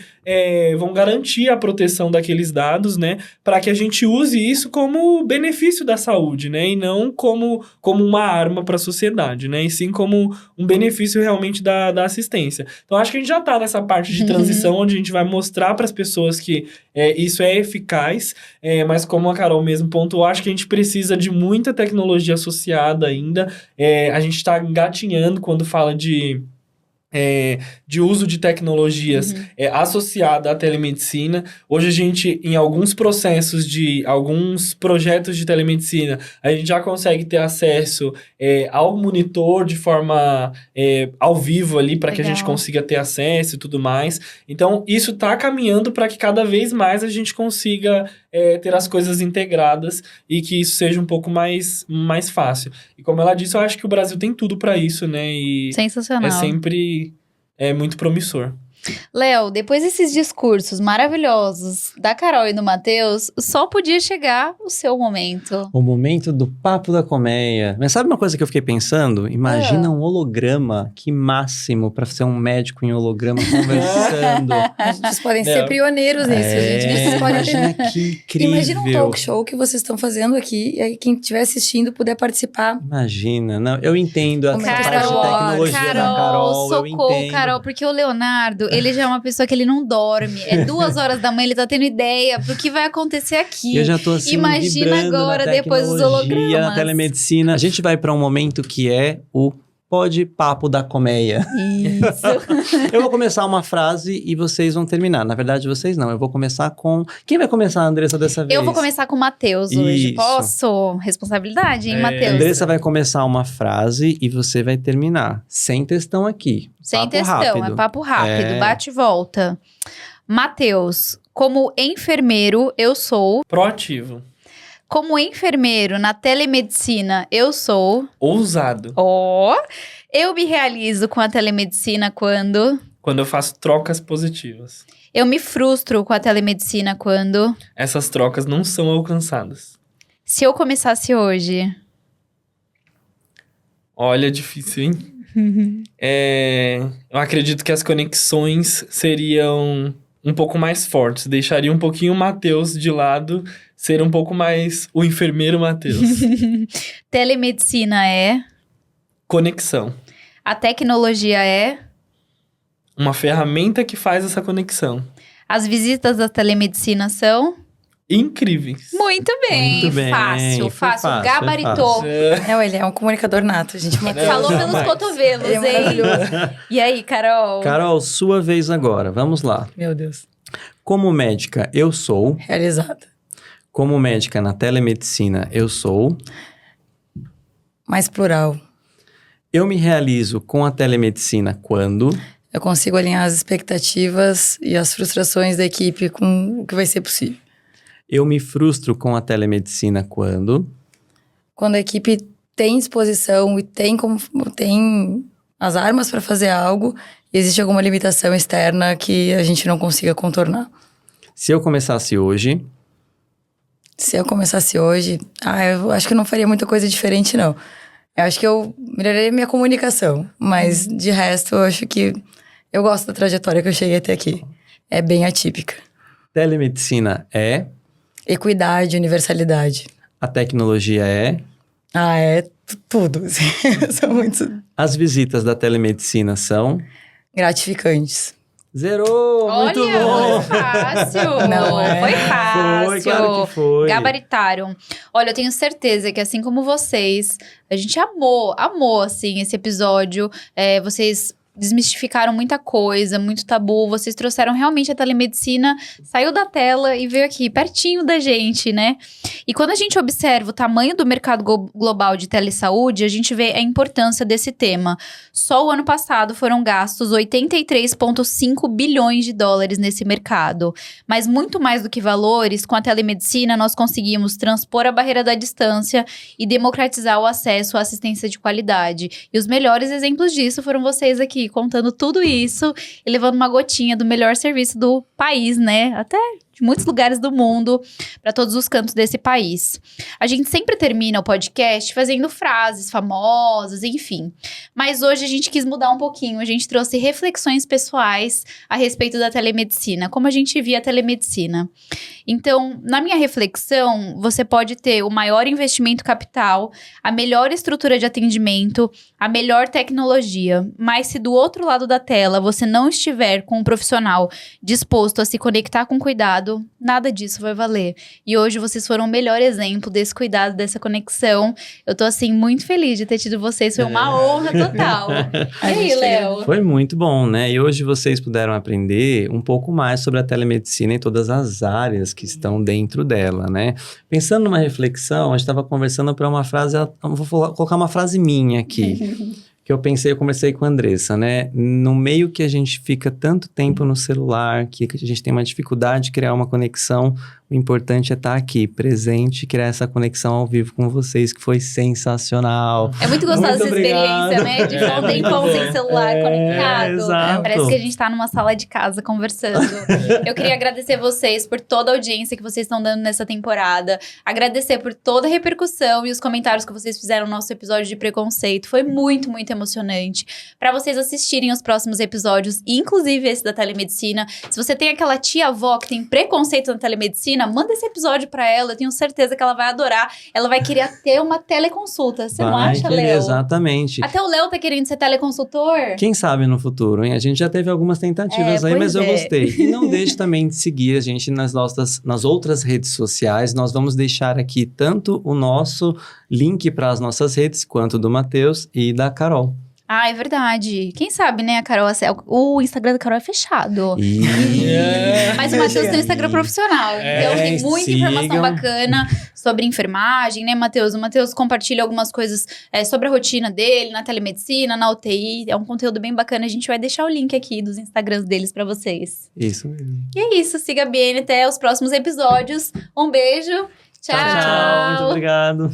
vão garantir a proteção daqueles dados, né? Para que a gente use isso como benefício da saúde, né? E não como uma arma para a sociedade, né? E sim como um benefício realmente da assistência. Então, acho que a gente já está nessa parte de transição onde a gente vai mostrar para as pessoas que isso é eficaz, mas como a Carol mesmo pontuou, acho que a gente precisa de muita tecnologia associada ainda. A gente está engatinhando quando fala de uso de tecnologias associada à telemedicina. Hoje a gente, em alguns processos de alguns projetos de telemedicina, a gente já consegue ter acesso ao monitor de forma ao vivo ali, para que a gente consiga ter acesso e tudo mais. Então, isso está caminhando para que cada vez mais a gente consiga ter as coisas integradas e que isso seja um pouco mais fácil. E como ela disse, eu acho que o Brasil tem tudo para isso, né? E Sensacional. é sempre muito promissor. Léo, depois desses discursos maravilhosos da Carol e do Matheus, só podia chegar o seu momento. O momento do papo da colmeia. Mas sabe uma coisa que eu fiquei pensando? Imagina um holograma, que máximo pra ser um médico em holograma conversando. Vocês podem ser pioneiros nisso, gente. Vocês podem Imagina que incrível. Imagina um talk show que vocês estão fazendo aqui, e aí quem estiver assistindo puder participar. Imagina, não, eu entendo essa parte de Carol, tecnologia da Carol, eu socorro, entendo. Carol, porque o Leonardo, ele já é uma pessoa que ele não dorme. 2 horas da manhã, ele tá tendo ideia pro que vai acontecer aqui. Eu já tô assim, Imagina vibrando agora, na depois dos tecnologia, hologramas. na telemedicina. A gente vai pra um momento que é o papo da colmeia. Isso. Eu vou começar uma frase e vocês vão terminar. Na verdade, vocês não. Eu vou começar com... Quem vai começar, Andressa, dessa vez? Eu vou começar com o Matheus hoje. Isso. Posso? Responsabilidade, hein, Matheus? Andressa vai começar uma frase e você vai terminar. Sem textão aqui. Sem Papo textão, rápido. é papo rápido, É. bate e volta. Matheus, como enfermeiro, eu sou. Proativo. Como enfermeiro na telemedicina, eu sou. Ousado. Eu me realizo com a telemedicina quando. Quando eu faço trocas positivas. Eu me frustro com a telemedicina quando. Essas trocas não são alcançadas. Se eu começasse hoje. Olha, difícil, hein? Eu acredito que as conexões seriam um pouco mais fortes. Deixaria um pouquinho o Matheus de lado, ser um pouco mais o enfermeiro Matheus. Telemedicina é. Conexão. A tecnologia é. Uma ferramenta que faz essa conexão. As visitas da telemedicina são. Incríveis. Muito bem. Muito bem, Fácil, foi fácil. fácil, Gabaritou. Não, ele é um comunicador nato, gente. Falou pelos jamais. cotovelos, Ele é hein? maravilhoso. E aí, Carol? Carol, sua vez agora. Vamos lá. Meu Deus. Como médica, eu sou. Realizada. Como médica na telemedicina, eu sou. Mais plural. Eu me realizo com a telemedicina quando. Eu consigo alinhar as expectativas e as frustrações da equipe com o que vai ser possível. Eu me frustro com a telemedicina quando. Quando a equipe tem disposição e tem as armas para fazer algo, e existe alguma limitação externa que a gente não consiga contornar. Se eu começasse hoje. Se eu começasse hoje, eu acho que eu não faria muita coisa diferente, não. Eu acho que eu melhoraria minha comunicação, mas de resto, eu acho que eu gosto da trajetória que eu cheguei até aqui. É bem atípica. Telemedicina é. Equidade, universalidade. A tecnologia é... É tudo. Assim. São muito As visitas da telemedicina são... gratificantes. Zerou! Olha, Muito bom! foi fácil. Não é? Foi fácil. Foi, claro que foi. Gabaritaram. Olha, eu tenho certeza que assim como vocês, a gente amou, assim, esse episódio. Vocês desmistificaram muita coisa, muito tabu. Vocês trouxeram realmente a telemedicina, saiu da tela e veio aqui, pertinho da gente, né? E quando a gente observa o tamanho do mercado global de telesaúde, a gente vê a importância desse tema. Só o ano passado foram gastos 83,5 bilhões de dólares nesse mercado. Mas muito mais do que valores, com a telemedicina nós conseguimos transpor a barreira da distância e democratizar o acesso à assistência de qualidade. E os melhores exemplos disso foram vocês aqui, contando tudo isso e levando uma gotinha do melhor serviço do país, né? Até de muitos lugares do mundo, para todos os cantos desse país. A gente sempre termina o podcast fazendo frases famosas, enfim. Mas hoje a gente quis mudar um pouquinho. A gente trouxe reflexões pessoais a respeito da telemedicina, como a gente via a telemedicina. Então, na minha reflexão, você pode ter o maior investimento capital, a melhor estrutura de atendimento, a melhor tecnologia. Mas se do outro lado da tela você não estiver com um profissional disposto a se conectar com cuidado, nada disso vai valer. E hoje vocês foram o melhor exemplo desse cuidado, dessa conexão. Eu tô, assim, muito feliz de ter tido vocês. Foi uma honra total. E aí, Léo? Foi muito bom, né? E hoje vocês puderam aprender um pouco mais sobre a telemedicina e todas as áreas que estão dentro dela, né? Pensando numa reflexão, a gente estava conversando para uma frase, vou colocar uma frase minha aqui. Que eu conversei com a Andressa, né? No meio que a gente fica tanto tempo no celular, que a gente tem uma dificuldade de criar uma conexão, o importante é estar aqui, presente, criar essa conexão ao vivo com vocês, que foi sensacional. É muito gostosa essa obrigado. experiência, né? De ficar um tempão sem celular conectado. Exato. Parece que a gente tá numa sala de casa conversando. Eu queria agradecer vocês por toda a audiência que vocês estão dando nessa temporada. Agradecer por toda a repercussão e os comentários que vocês fizeram no nosso episódio de preconceito. Foi muito, muito emocionante. Pra vocês assistirem os próximos episódios, inclusive esse da telemedicina. Se você tem aquela tia-avó que tem preconceito na telemedicina, manda esse episódio pra ela. Eu tenho certeza que ela vai adorar. Ela vai querer ter uma teleconsulta. Você não acha, Léo? Exatamente. Até o Léo tá querendo ser teleconsultor. Quem sabe no futuro, hein? A gente já teve algumas tentativas aí, mas eu gostei. E não deixe também de seguir a gente nas outras redes sociais. Nós vamos deixar aqui tanto o nosso link para as nossas redes, quanto do Matheus e da Carol. Ah, é verdade. Quem sabe, né, a Carol? O Instagram da Carol é fechado. Mas o Matheus tem um Instagram profissional. Então tem muita informação bacana sobre enfermagem, né, Matheus? O Matheus compartilha algumas coisas sobre a rotina dele, na telemedicina, na UTI. É um conteúdo bem bacana. A gente vai deixar o link aqui dos Instagrams deles pra vocês. Isso mesmo. E é isso. Siga a BN até os próximos episódios. Um beijo. Tchau. Tchau, tchau. Muito obrigado.